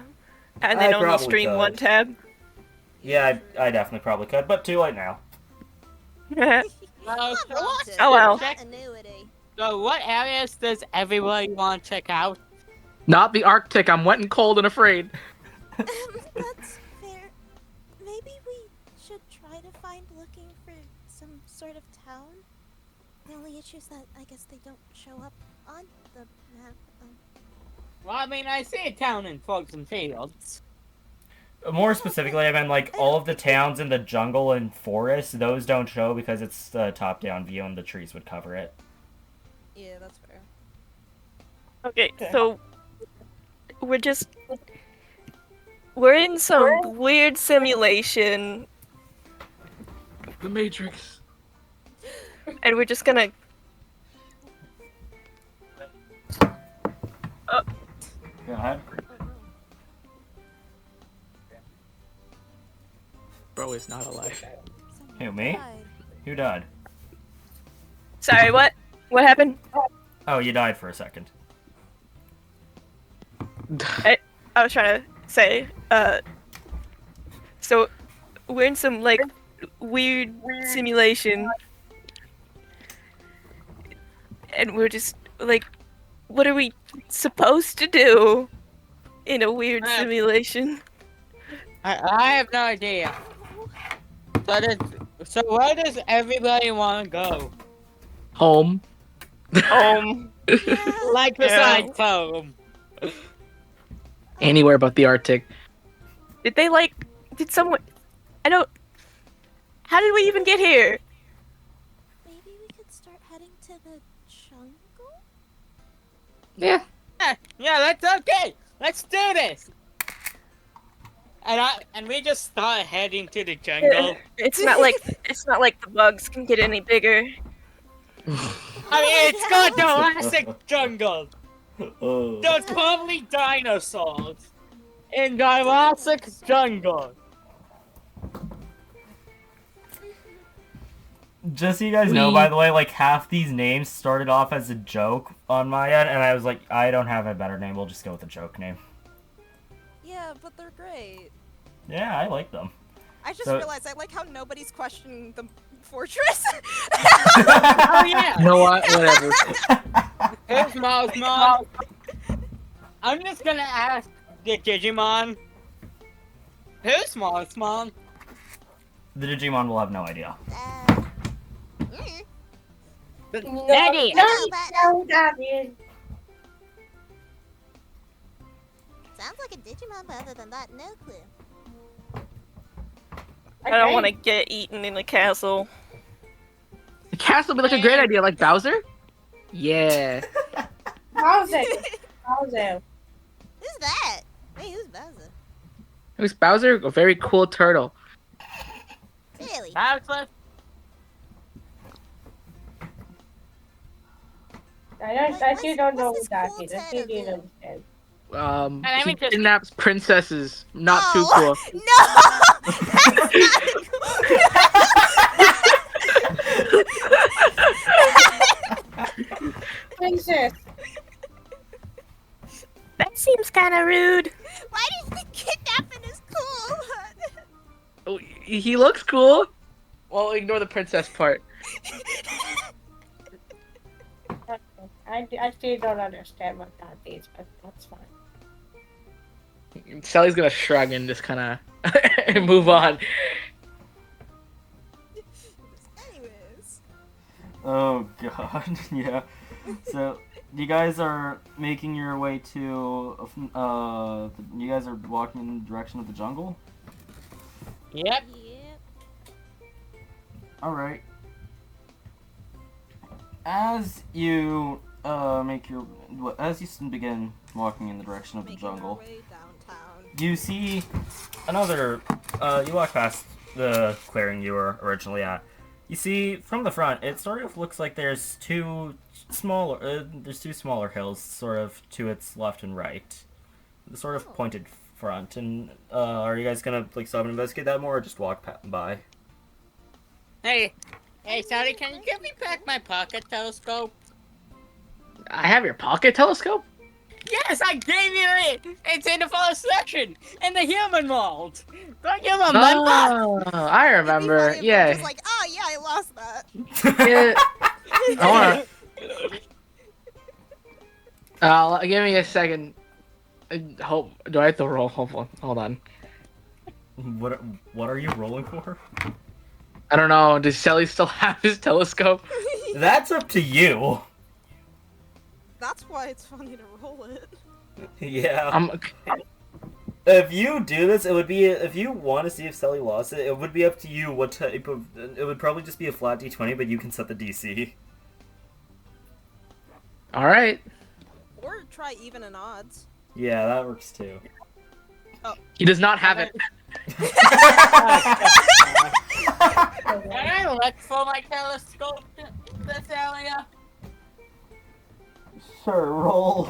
and then I only probably stream could. one tab. Yeah, I definitely probably could, but too late now. So Oh, well. Annuity. So what areas does everybody want to check out? Not the Arctic. I'm wet and cold and afraid. That's fair. Maybe we should try to find looking for some sort of town. The only issue is that I guess they don't show up on the map. Well, I mean, I see a town in Frozen Fields. More specifically, I meant like all of the towns in the jungle and forest. Those don't show because it's the top-down view and the trees would cover it. Yeah, that's fair. Okay, so we're in some weird simulation, The Matrix. and we're just gonna. Go ahead. Bro is not alive. Who, me? Who died? Sorry, what? What happened? Oh, you died for a second. I was trying to say, so we're in some like weird simulation, and we're just like, what are we supposed to do in a weird simulation? I have no idea. So where does everybody want to go? Home. Like besides home. Anywhere but the Arctic. Did someone? I don't. How did we even get here? Yeah. Yeah, that's okay. Let's do this. And we just start heading to the jungle. It's not like the bugs can get any bigger. I mean, it's got Jurassic jungle. Oh. There's probably dinosaurs in Jurassic jungle. Just so you guys know, by the way, like half these names started off as a joke on my end, and I was like, I don't have a better name. We'll just go with a joke name. Yeah, but they're great. Yeah, I like them. I just So- realized I like how nobody's questioning the fortress. Oh yeah. You know what? Whatever. Here's Miles Mom. I'm just gonna ask the Digimon. Who's Miles Mom? The Digimon will have no idea. No, Daddy. no, Daddy. Sounds like a Digimon, but other than that, no clue. I don't want to get eaten in a castle. The castle would be like a great idea, like Bowser. Yeah. Bowser. Bowser. Who's that? Hey, who's Bowser? Who's Bowser? A very cool turtle. Really? Bowser. I still don't know What's who that this is. I cool still ted of don't him? understand. I He mean, just- kidnaps princesses. Not too Oh, cool. No, that's not cool. Princess. That seems kind of rude. Why do you think kidnapping is cool? Oh, he looks cool. Well, ignore the princess part. I still don't understand what that is, but that's fine. Sally's gonna shrug and just kind of move on. Anyways. Oh god, yeah. So you guys are making your way to you guys are walking in the direction of the jungle? Yep. Yep. Alright. As you as you begin walking in the direction of the Making our jungle, way downtown. you see another you walk past the clearing you were originally at. You see from the front it sort of looks like there's two smaller hills sort of to its left and right. The sort of pointed front. And are you guys gonna like stop and investigate that more or just walk by? Hey, Sally, can you give me back my pocket telescope? I have your pocket telescope? Yes, I gave you it! It's in the first section! In the human mold! Don't you remember? Oh, I It'd be remember. funny if they're Yeah. Just like, oh yeah, I lost that. Yeah. I wanna. Give me a second. Hope. Do I have to roll? Hold on. What are you rolling for? I don't know. Does Shelly still have his telescope? That's up to you. That's why it's funny to roll it. Yeah. If you do this, it would be if you want to see if Sally lost it. It would be up to you what type of. It would probably just be a flat d20, but you can set the DC. All right. Or try even and odds. Yeah, that works too. He does not have it. Can I look for my telescope, this area? Sure, roll.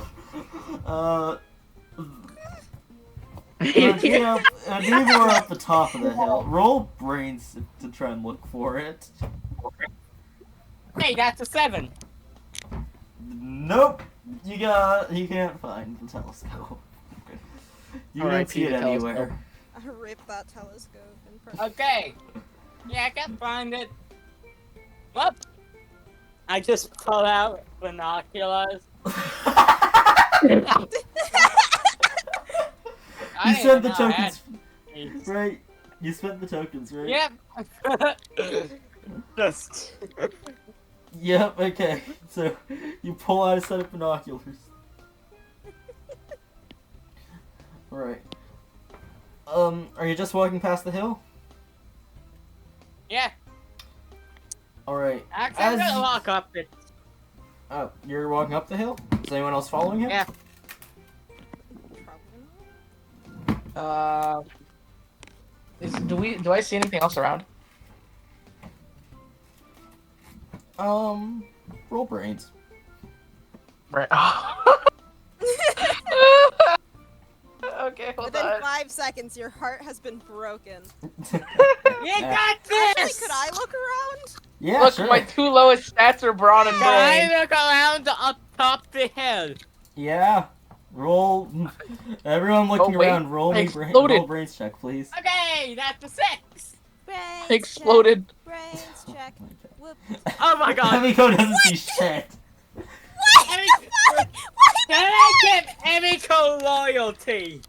It'd be more at the top of the hill. Roll brains to try and look for it. Hey, that's a 7. Nope. You can't find the telescope. You R.I.P. didn't see it the anywhere. telescope. I ripped that telescope in person. Okay. Yeah, I can find it. Whoop! I just pulled out binoculars. You I sent the didn't know I tokens, had- right? You spent the tokens, right? Yep. Just. Yep, okay. So, you pull out a set of binoculars. Alright. Are you just walking past the hill? Yeah. Alright. Actually, I'm As gonna you- walk up it. Oh, you're walking up the hill? Is anyone else following him? Yeah. Do I see anything else around? Roll brains. Right. Okay, hold Within on. 5 seconds, your heart has been broken. You got Actually, this! could I look around? Yeah, Look, sure. my 2 lowest stats are brawn and Can I brain. look around up top the hill? Yeah. Roll. Everyone looking Oh, wait. around, roll I me exploded. roll brains check, please. Okay, that's a 6. Brains Exploded. check. Brains check. Whoops. Oh my god. Emiko doesn't see shit. What the fuck? Can I get Emiko loyalty?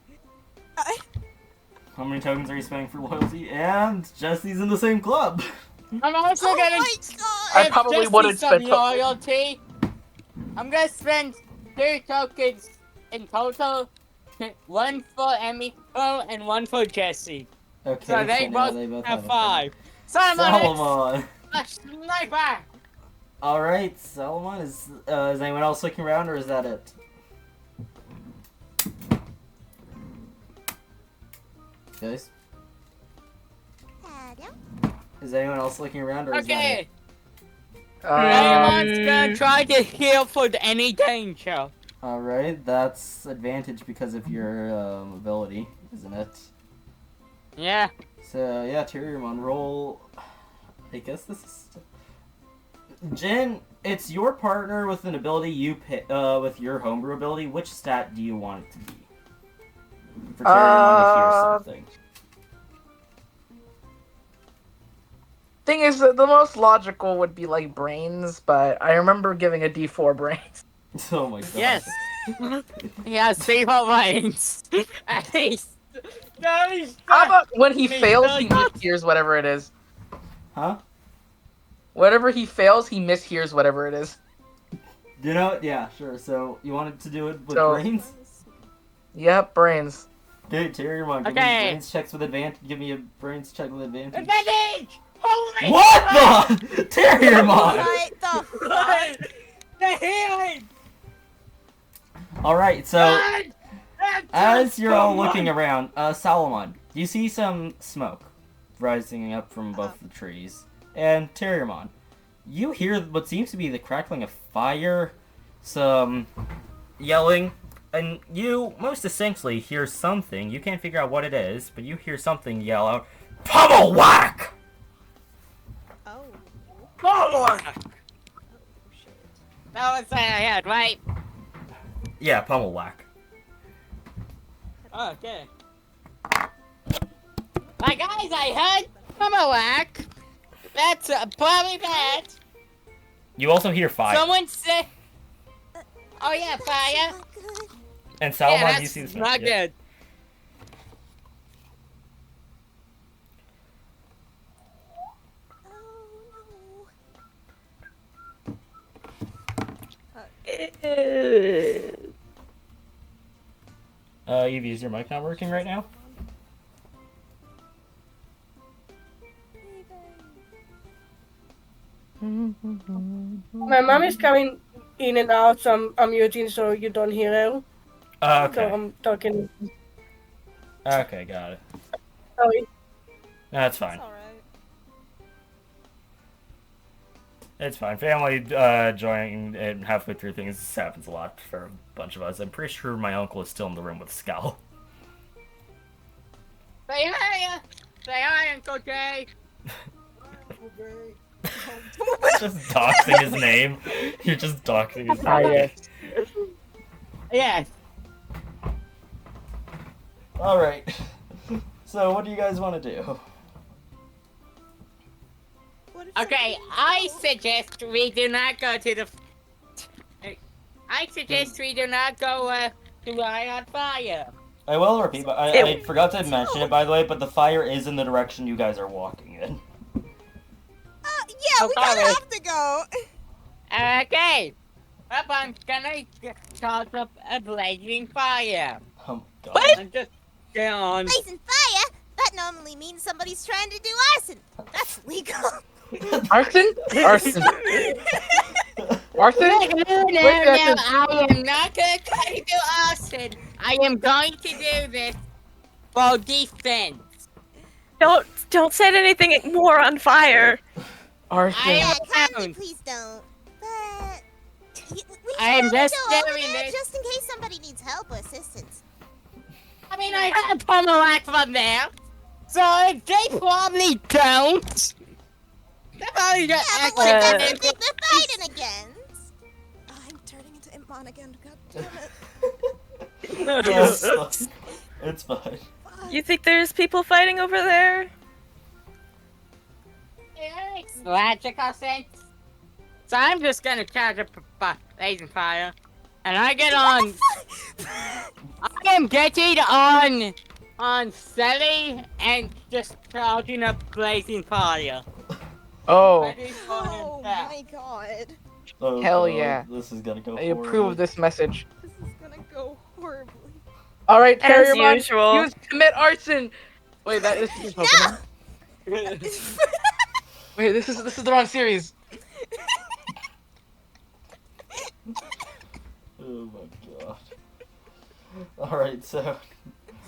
How many tokens are you spending for loyalty? And Jesse's in the same club. I'm also Oh gonna my god! I give probably Jesse wouldn't some spend loyalty. I'm gonna spend 3 tokens in total. 1 for Emiko and 1 for Jesse. Okay, So they now both have a 5. Solomon, Salomon. it's a sniper! Alright, Salomon, is anyone else looking around, or is that it? Guys? Is anyone else looking around, or is that Okay, it? anyone's gonna try to heal for any danger. Alright, that's advantage because of your ability, isn't it? Yeah. So, yeah, Tyrion, roll... I guess this is... Jin, it's your partner with an ability you pick, with your homebrew ability. Which stat do you want it to be? For Tyrion to hear something. Thing is, the most logical would be like brains, but I remember giving a D4 brains. Oh my god. Yes. Yeah, save our minds. At least. No, he's How not. about when he He's fails, not he good. mishears whatever it is? Huh? Whatever he fails, he mishears whatever it is. You know, yeah, sure. So, you wanted to do it with So- brains? Yep, brains. Okay, Tyrion, give me Okay. brains checks with advantage. Give me a brains check with advantage. Advantage! Holy What the? Tyrion! What the fuck? What? The healing! Alright, so... God! As you're all looking around, Salomon, you see some smoke rising up from above the trees. And Tyrion, you hear what seems to be the crackling of fire, some yelling, and you most essentially hear something. You can't figure out what it is, but you hear something yell out, "Pummel whack!" Oh. Oh, Shit. that was what I had, right? Yeah, pummel whack. Okay. My guys, I heard from a whack. That's probably bad. You also hear fire. Someone said. Oh yeah, fire. Not good. And Salomon, Yeah, you that's see the smoke. not Yeah. good. Oh Evie, is your mic not working right now? My mom is coming in and out, so I'm muting so you don't hear her. So Okay. I'm talking. Okay, got it. Sorry. That's fine. It's alright. It's fine. Family joining and halfway through things, this happens a lot for a bunch of us. I'm pretty sure my uncle is still in the room with Scowl. Say hi, Uncle Jay. Just doxing his name. You're just doxing his Ah, name. yes. Yes. Alright. So, what do you guys want to do? What if Okay, somebody- I suggest we do not go to the. I suggest we do not go to Eye on Fire. I will repeat, but I forgot to mention it, by the way, but the fire is in the direction you guys are walking in. Yeah, we kind of have to go. Okay. Up, I'm gonna toss up a blazing fire. Oh my god. I'm just get on. Blazing fire? That normally means somebody's trying to do arson. That's legal. Arson? Arson. Arson? No, Wait, I am not gonna try to do arson. I am going to do this for defense. Don't set anything more on fire. Arson. Yeah, I kindly am please don't. But we should I am probably just go over doing there this. just in case somebody needs help or assistance. I mean, I had a pummel rack from there, so they probably don't. They probably don't Yeah, but what if that's the actually. thing they're fighting against? I'm turning into Imp again. God damn it. It's fine. It's fine. You think there's people fighting over there? Logical sense. So I'm just gonna charge up blazing fire, and I get on. I am getting on Sally and just charging up blazing fire. Oh, Ready for Oh impact. my god. Oh, Hell God, yeah. This is gonna go I approve horribly. of this message. This is gonna go horribly. All right, As Terriermon, usual. use commit arson. Wait, that is Pokemon. Wait, this is the wrong series. Oh my god. Alright, so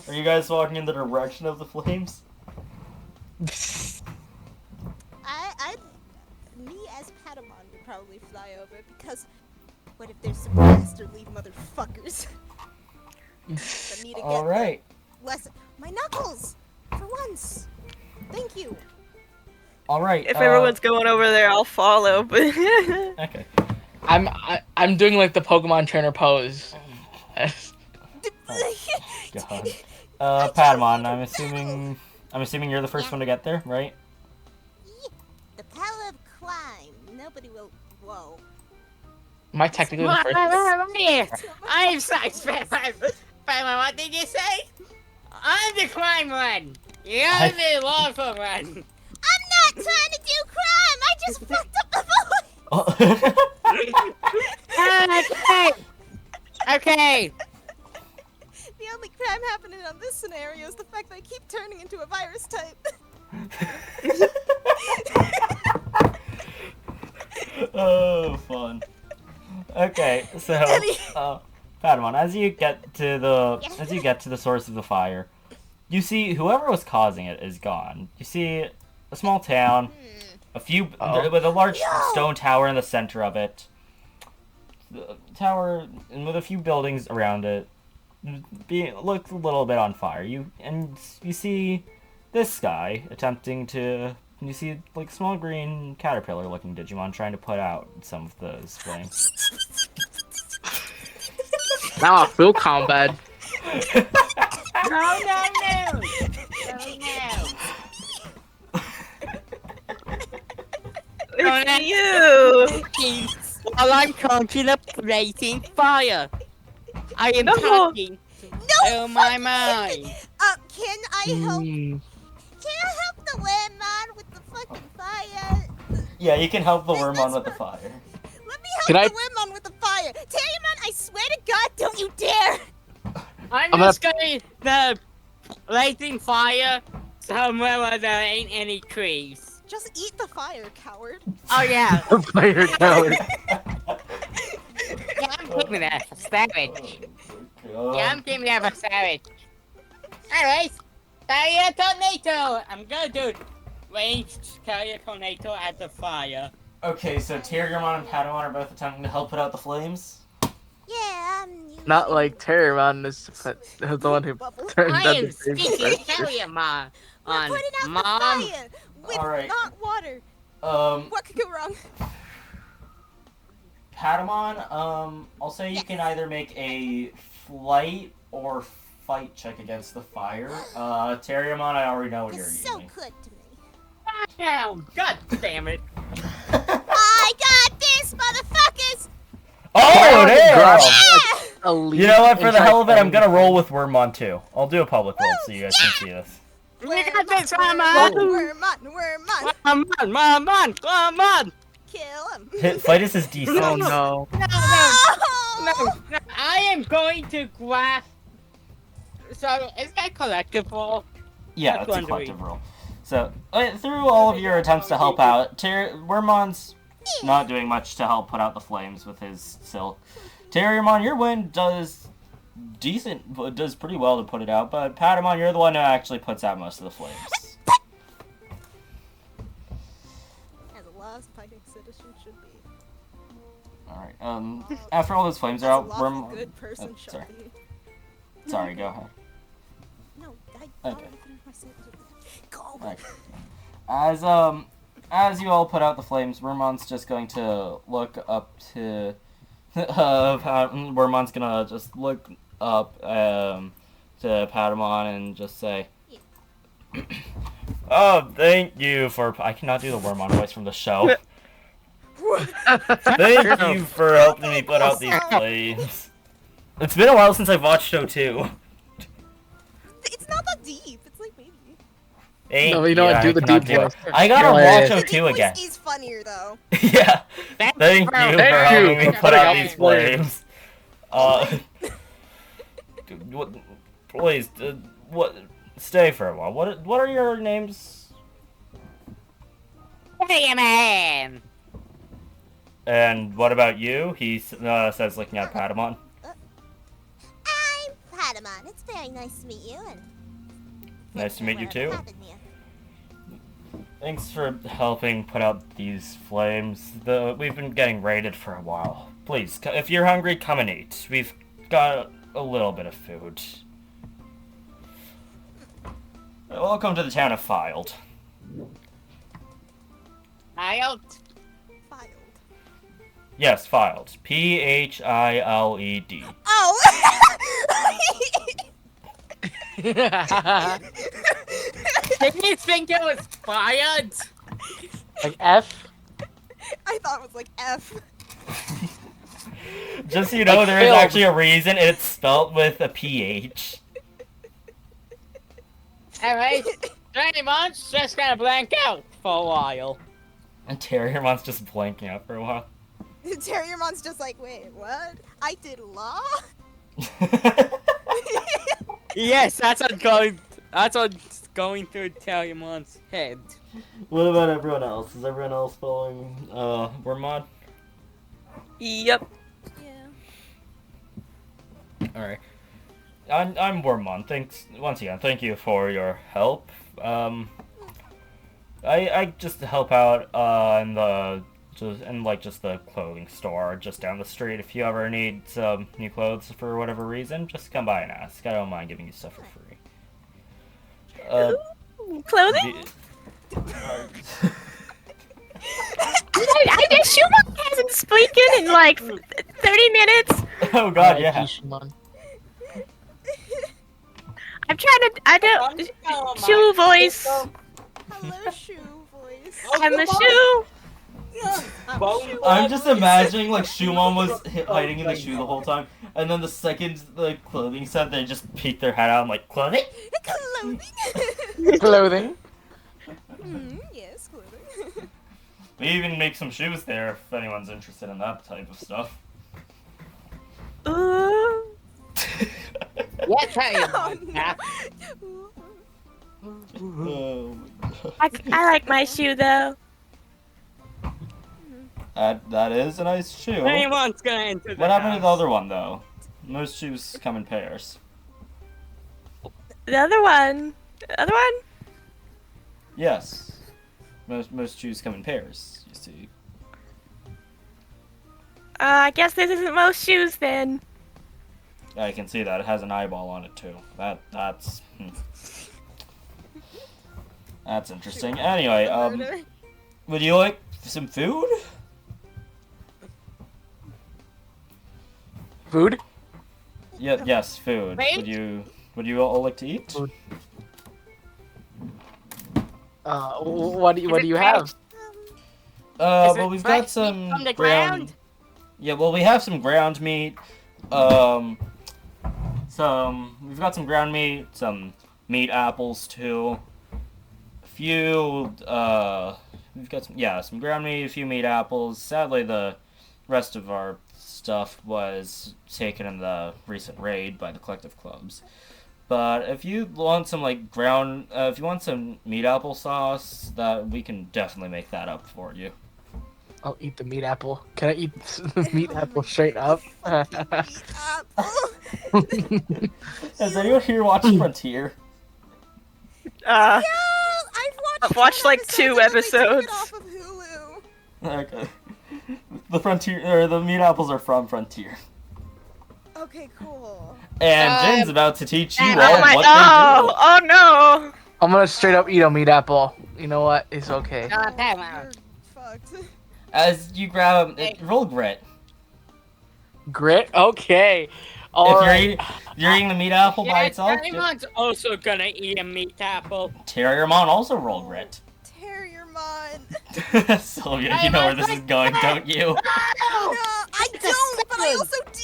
are you guys walking in the direction of the flames? Me as Patamon would probably fly over because what if there's some dastardly motherfuckers that need to get Alright. less my knuckles for once. Thank you. Alright. If everyone's going over there, I'll follow. But Okay. I'm doing like the Pokemon trainer pose. God. Patamon, I'm assuming you're the first one to get there, right? The power of climb. Nobody will. Whoa. Am I technically the first? I'm sorry, Spider-Man, what did you say? I'm the crime one. You're the lawful one. I'm not trying to do crime. I just fucked up the voice. Oh. Okay. The only crime happening on this scenario is the fact that I keep turning into a virus type. Oh, fun. Okay, so Patamon, as you get to the source of the fire, you see whoever was causing it is gone. You see a small town, with a large stone tower in the center of it. The tower and with a few buildings around it, looked a little bit on fire. You see this guy attempting to. You see like small green caterpillar-looking Digimon trying to put out some of those flames. Now I feel combat. No. it's you. While I'm conjuring up blazing fire, I am No. talking No. to my mind. Can I help? Can I help the landman with the fucking fire? Yeah, you can help the Wormon with the fire. Let me Can help the Wormmon with the fire. Terriermon, I swear to God, don't you dare! I'm I'm just gonna the blazing fire somewhere where there ain't any trees. Just eat the fire, coward. Oh yeah. Player coward. Yeah, I'm keeping that for savage. Yeah, I'm keeping that for savage. Anyways, Carrier Tornado! I'm gonna do ranged Carrier Tornado at the fire. Okay, so Terriermon and Patamon are both attempting to help put out the flames. Yeah, I'm using... Not like Terriermon is the one who turned I out am the flames. speaking Carrier Mom. We're putting out Mom. the fire with Alright. Not water. Um, What could go wrong? Patamon, I'll say you can either make a flight or fight check against the fire. Terriermon, I already know what You're you're so using. good to me. Oh, god damn it. I got this, motherfuckers! Oh, damn! Ah! You know what? For the hell of it, I'm gonna roll with Wormmon too. I'll do a public roll so you guys can see this. We got this, Wormmon, Mama! Wormmon, Come on! kill him. Fight is his DC. Oh no. No, Oh! I am going to grab. So, is that collectible? Yeah, That's it's a wondering. collective roll. So, through all of your attempts to help out, Wormmon's not doing much to help put out the flames with his silk. Terriermon, your wind does pretty well to put it out, but Patamon, you're the one who actually puts out most of the flames. As a law-abiding citizen should be. Alright, after all those flames are out, As a lawful good person should sorry. be. Sorry, go ahead. No, I Okay. already finished my sentence. Go. Right. As you all put out the flames, Wormon's just going to look up to Wormon's gonna just look up to Patamon and just say, "Oh, thank you for." I cannot do the Wormon voice from the show. Thank you for helping me put out these flames. It's been a while since I've watched show 2. It's not that deep. It's like maybe. No, you don't do the deep voice. I gotta watch show 2 again. He's funnier though. Yeah. Thank you for helping me put out these flames. Please, stay for a while. What are your names? Digimon! And what about you? He says, looking at Patamon. I'm Patamon. It's very nice to meet you. And Nice to meet you too. What happened here? Thanks for helping put out these flames. We've been getting raided for a while. Please, if you're hungry, come and eat. We've got a little bit of food. Welcome to the town of Filed. Filed? Filed. Yes, Filed. Philed. Oh! Did you think it was fired? Like F? I thought it was like F. Just so you know, there is actually a reason it's spelt with a PH. Alright, Digimon's just gonna blank out for a while. And Terriermon's just blanking out for a while. Terriermon's just like, wait, what? I did law? Yes, that's what's going through Digimon head. What about everyone else? Is everyone else following Wormmon? Yep. Yeah. Alright. I'm Wormmon. Thanks once again, thank you for your help. I just help out in the clothing store just down the street. If you ever need some new clothes for whatever reason, just come by and ask. I don't mind giving you stuff for free. Clothing? I guess Schumann hasn't spoken in like 30 minutes. Oh god, yeah. I'm trying to. I don't. Shoe voice. Hello, shoe voice. I'm a shoe. I'm just imagining like Shumon was hiding in the shoe the whole time, and then the second the clothing set, they just peek their head out and like, clothing? Clothing. Clothing. Yes, clothing. We even make some shoes there if anyone's interested in that type of stuff. What Digimon? Oh, I like my shoe though. that is a nice shoe. Digimon's gonna enter the What happened to the house. other one though? Most shoes come in pairs. The other one. The other one? Yes. Most shoes come in pairs, you see. I guess this isn't most shoes then. I can see that. It has an eyeball on it too. That's That's interesting. Anyway, would you like some food? Food? Yeah, yes, food. Wait. Would you all like to eat? Food. What do you have? Well, we've got Fresh some meat from the ground. ground? Yeah, well, we have some ground meat. We've got some ground meat, some meat apples too. A few, we've got some ground meat, a few meat apples. Sadly, the rest of our stuff was taken in the recent raid by the collective clubs. But if you want some if you want some meat apple sauce, that we can definitely make that up for you. I'll eat the meat apple. Can I eat the meat Oh apple my straight God, up? the fucking meat apple. Has anyone here watched Frontier? Uh, I've watched I've watched 10 like 2 episodes, and then they took it episodes. off of Hulu. Okay. The Frontier or the meat apples are from Frontier. Okay, cool. And Jin's about to teach you Oh all Oh my! what Oh! Oh no! I'm gonna straight up eat a meat apple. You know what? It's okay. Oh, Padawan. you're fucked. they do. As you grab them, Hey. roll grit. Grit? Okay. If Alright. you're eating the meat apple by Yeah, itself, Digimon's also gonna eat a meat apple. Terriermon also roll grit. Terriermon. Sylvia, you know where this is going, don't you? No, I don't, but I also do.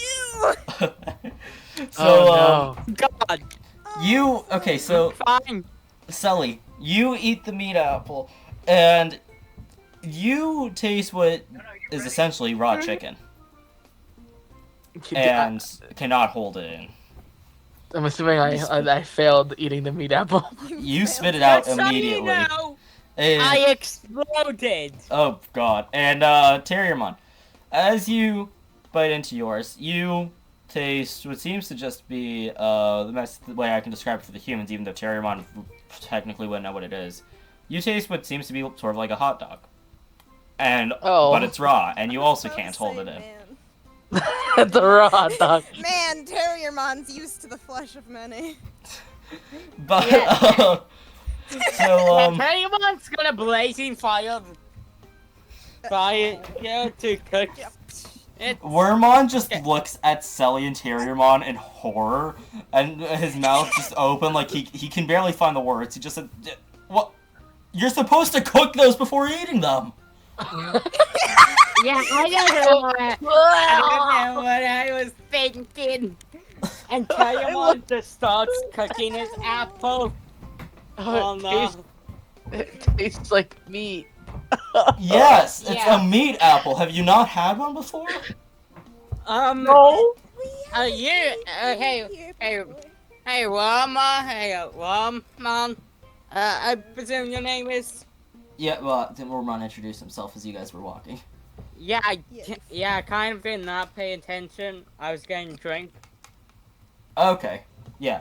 So, Oh no. God, you okay? So, fine. Sully, you eat the meat apple, and you taste what is essentially raw chicken, and cannot hold it in. I'm assuming I failed eating the meat apple. You spit it out That's how you immediately. know And- I exploded. oh god! And Terriermon, as you bite into yours, you taste what seems to just be the best way I can describe it for the humans, even though Terriermon technically wouldn't know what it is. You taste what seems to be sort of like a hot dog, and but it's raw, and you also can't hold it in. The raw hot dog. Man, Terriermon's used to the flesh of many. But Yeah. so Digimon's gonna blazing fire to cook. It. Wormon just looks at Selly and Terriermon in horror, and his mouth just open like he can barely find the words. He just said, "What? You're supposed to cook those before eating them." Yeah, I don't know what I was thinking. And Diamond just starts cooking his apple. Oh no. It tastes like meat. Yes, it's Yeah. a meat apple. Have you not had one before? No. You, hey, Mom. I presume your name is. Yeah, well, Wormon introduced himself as you guys were walking. Yeah, Yes. I kind of did not pay attention. I was getting a drink. Okay, yeah.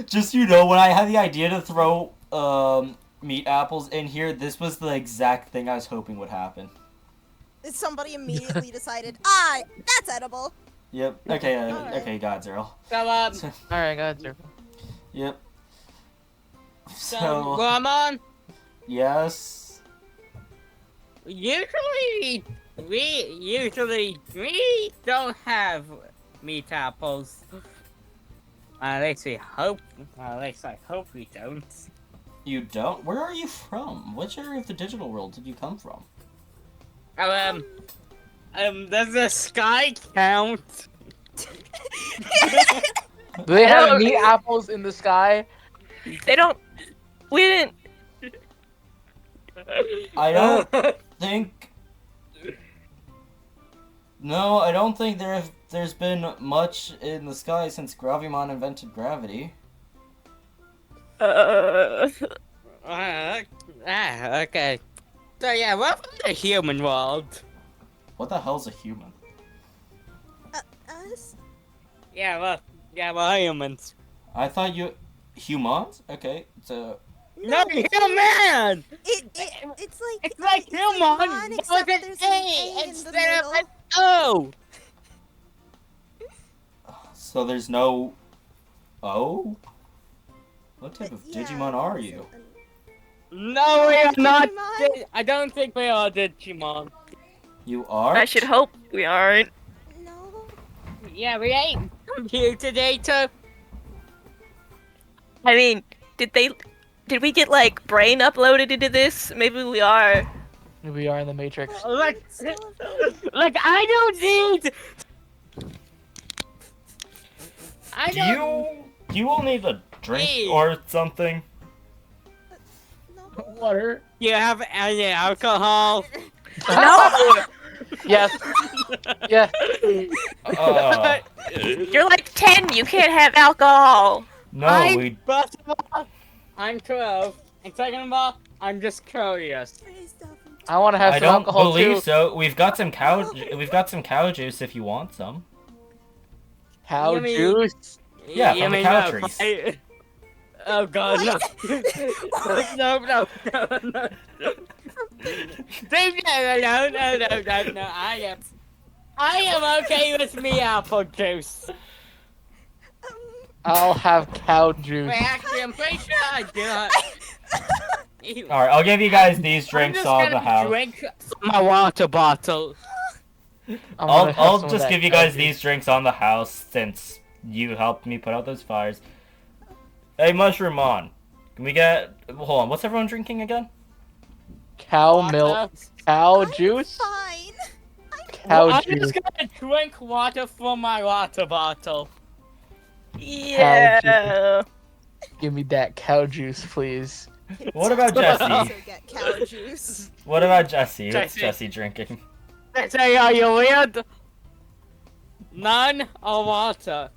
Just you know, when I had the idea to throw meat apples in here, this was the exact thing I was hoping would happen. Somebody immediately decided, that's edible. Yep. Okay. Alright. Okay, Godzilla. So, Alright, go ahead, sir. Yep. so, So Ramon, yes. usually we don't have meat apples. At least I hope we don't. You don't? Where are you from? Which area of the digital world did you come from? Does the sky count? Do they have meat apples in the sky? They don't. We didn't. I don't think. No, I don't think there's been much in the sky since Gravimon invented gravity. Okay. So yeah, we're from the human world. What the hell's a human? Us? Yeah, we're humans. I thought you humans? Okay, so No, human! It's like human, mon, but except with an there's A an A in the instead of middle. an O. so there's no O? What type of Yeah, Digimon are there's you? No, we are not. Digimon? I don't think we are Digimon. You are? I should hope we aren't. No. Yeah, we ain't computer data. I mean, did we get like brain uploaded into this? Maybe we are. We are in the Matrix. Like, I don't need. Do you all need a drink Hey. or something? No. Water. You have any alcohol? No, Yes. Yes. you're like 10. You can't have alcohol. No, we First of all, I'm 12, and second of all, I'm just curious. Praise the Lord. I want to have I some don't alcohol believe too. so. We've got some cow juice if you want some. Cow You mean- juice. Yeah, You from the mean cow that trees. fight- Oh god, no. No, no, no, no. Dave, no, I am okay with me apple juice. I'll have cow juice. Wait, actually, I'm pretty sure I do not. Ew. All right, I'll give you guys these I'm drinks just on the gonna house. drink my water bottle. I'll just give you guys these drinks on the house since you helped me put out those fires. Hey, Mushroom on. Can we get? Hold on. What's everyone drinking again? Cow Water. milk. Cow I'm juice. fine. Cow I'm juice. just gonna drink water from my water bottle. Yeah. Give me that cow juice, please. What about Jesse? Also get cow juice. What about Jesse? What's Jesse. Jesse drinking? They say, are you weird? None or water.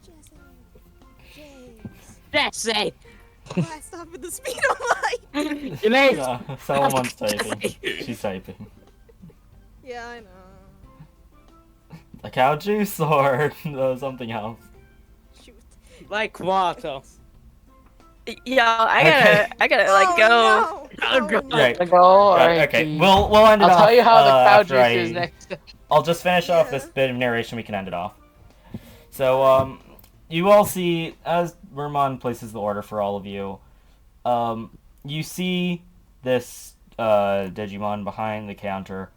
Jesse. James. Jesse. Blast off with the speed of light. Your name's Yeah, someone's typing. She's typing. Yeah, I know. A cow juice or something else? Shoot. like water. Yeah, Okay. I gotta like go. No. Oh, God. no. Right. Go, alright. Okay, we'll end it I'll off. tell you how the cow after juice is next. I'll just finish off Yeah. this bit of narration. We can end it off. So, you all see as Vermon places the order for all of you. You see this Digimon behind the counter.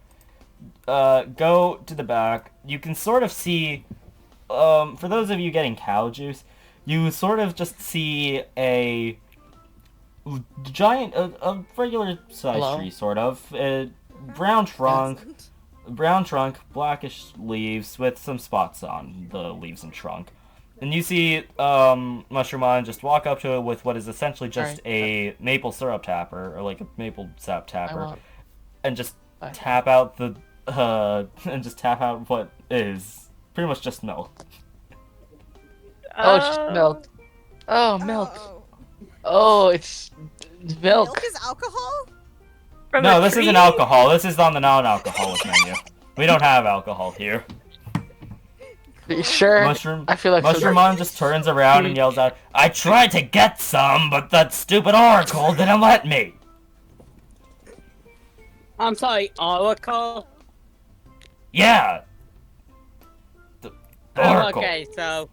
Go to the back. You can sort of see. For those of you getting cow juice, you sort of just see a giant, a regular size Hello? tree, sort of. Brown trunk. Brown trunk, blackish leaves with some spots on the leaves and trunk. And you see Mushroomon just walk up to it with what is essentially just a maple syrup tapper, or like a maple sap tapper, and just tap out the what is pretty much just milk. Oh, it's just milk. Oh, milk. Oh. Oh, it's milk. Milk is alcohol? From No, a this tree? isn't alcohol. This is on the non-alcoholic menu. We don't have alcohol here. Are you sure? Mushroom. I feel like Mushroomon just turns around and yells out, "I tried to get some, but that stupid oracle didn't let me." I'm sorry, Oracle? Yeah. The Oh, oracle. okay, so...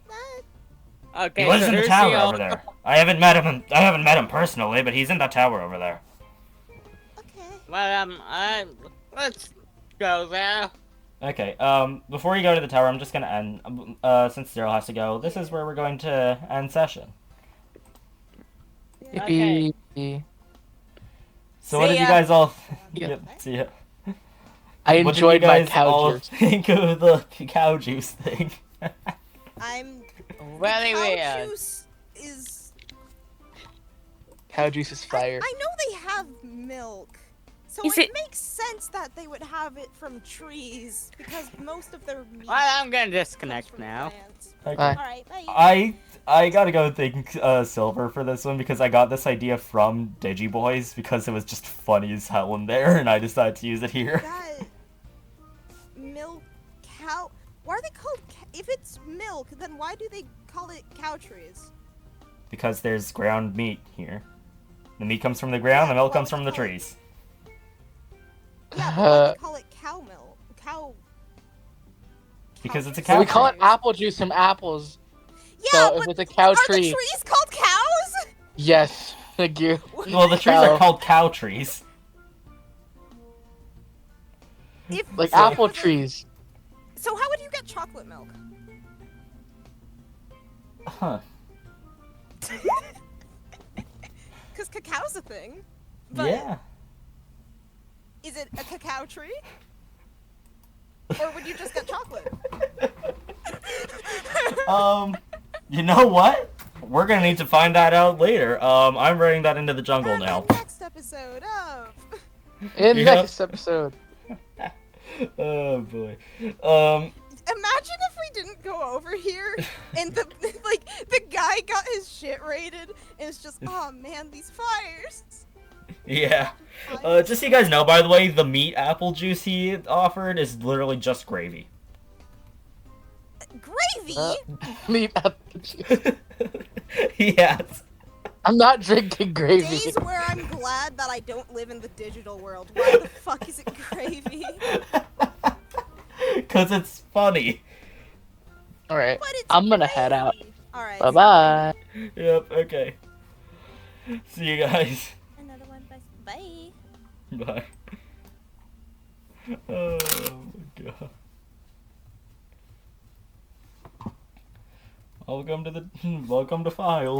Okay, He lives so in the who's tower the over there. I haven't met him personally, but he's in that tower over there. Okay. Well, let's go there. Okay, before you go to the tower, I'm just gonna end, since Daryl has to go, this is where we're going to end session. Okay. So what See did you ya. guys all... Yeah. Yep, see ya. I What did you enjoyed my guys cow all juice. think of the cow juice thing? I'm... Very cow weird. juice is... Cow juice is fire. I know they have milk. So Is it it- makes sense that they would have it from trees, because most of their meat Well, I'm gonna comes disconnect from now. plants. Okay. Bye. Alright, bye. I gotta go thank Silver for this one because I got this idea from Digiboys because it was just funny as hell in there and I decided to use it here. That milk cow. Why are they called? If it's milk, then why do they call it cow trees? Because there's ground meat here. The meat comes from the ground, the milk comes from the trees. Yeah, but why do they call it cow milk? Cow. Because it's a juice? cow So we call it tree. apple juice from apples. Yeah, So if but it's a cow are tree, the trees called cows? yes. Thank you. Well, the trees Cow. are called cow trees. If Like So- apple trees. So how would you get chocolate milk? Huh. Because cacao's a thing. But Yeah. is it a cacao tree? Or would you just get chocolate? You know what? We're gonna need to find that out later. I'm writing that into the jungle And now. the next episode of... In Yeah. next episode. Oh boy. Imagine if we didn't go over here, and the guy got his shit raided, and it's just, oh man, these fires. Yeah. Just so you guys know, by the way, the meat apple juice he offered is literally just gravy. Gravy? Meat apple juice. Yes. I'm not drinking gravy. Days where I'm glad that I don't live in the digital world. Why the fuck is it gravy? Because it's funny. Alright, But it's I'm gonna head out. gravy. Alright. Bye bye. Yep, okay. See you guys. Another one. Bye. Bye. Oh my god. Welcome to Files.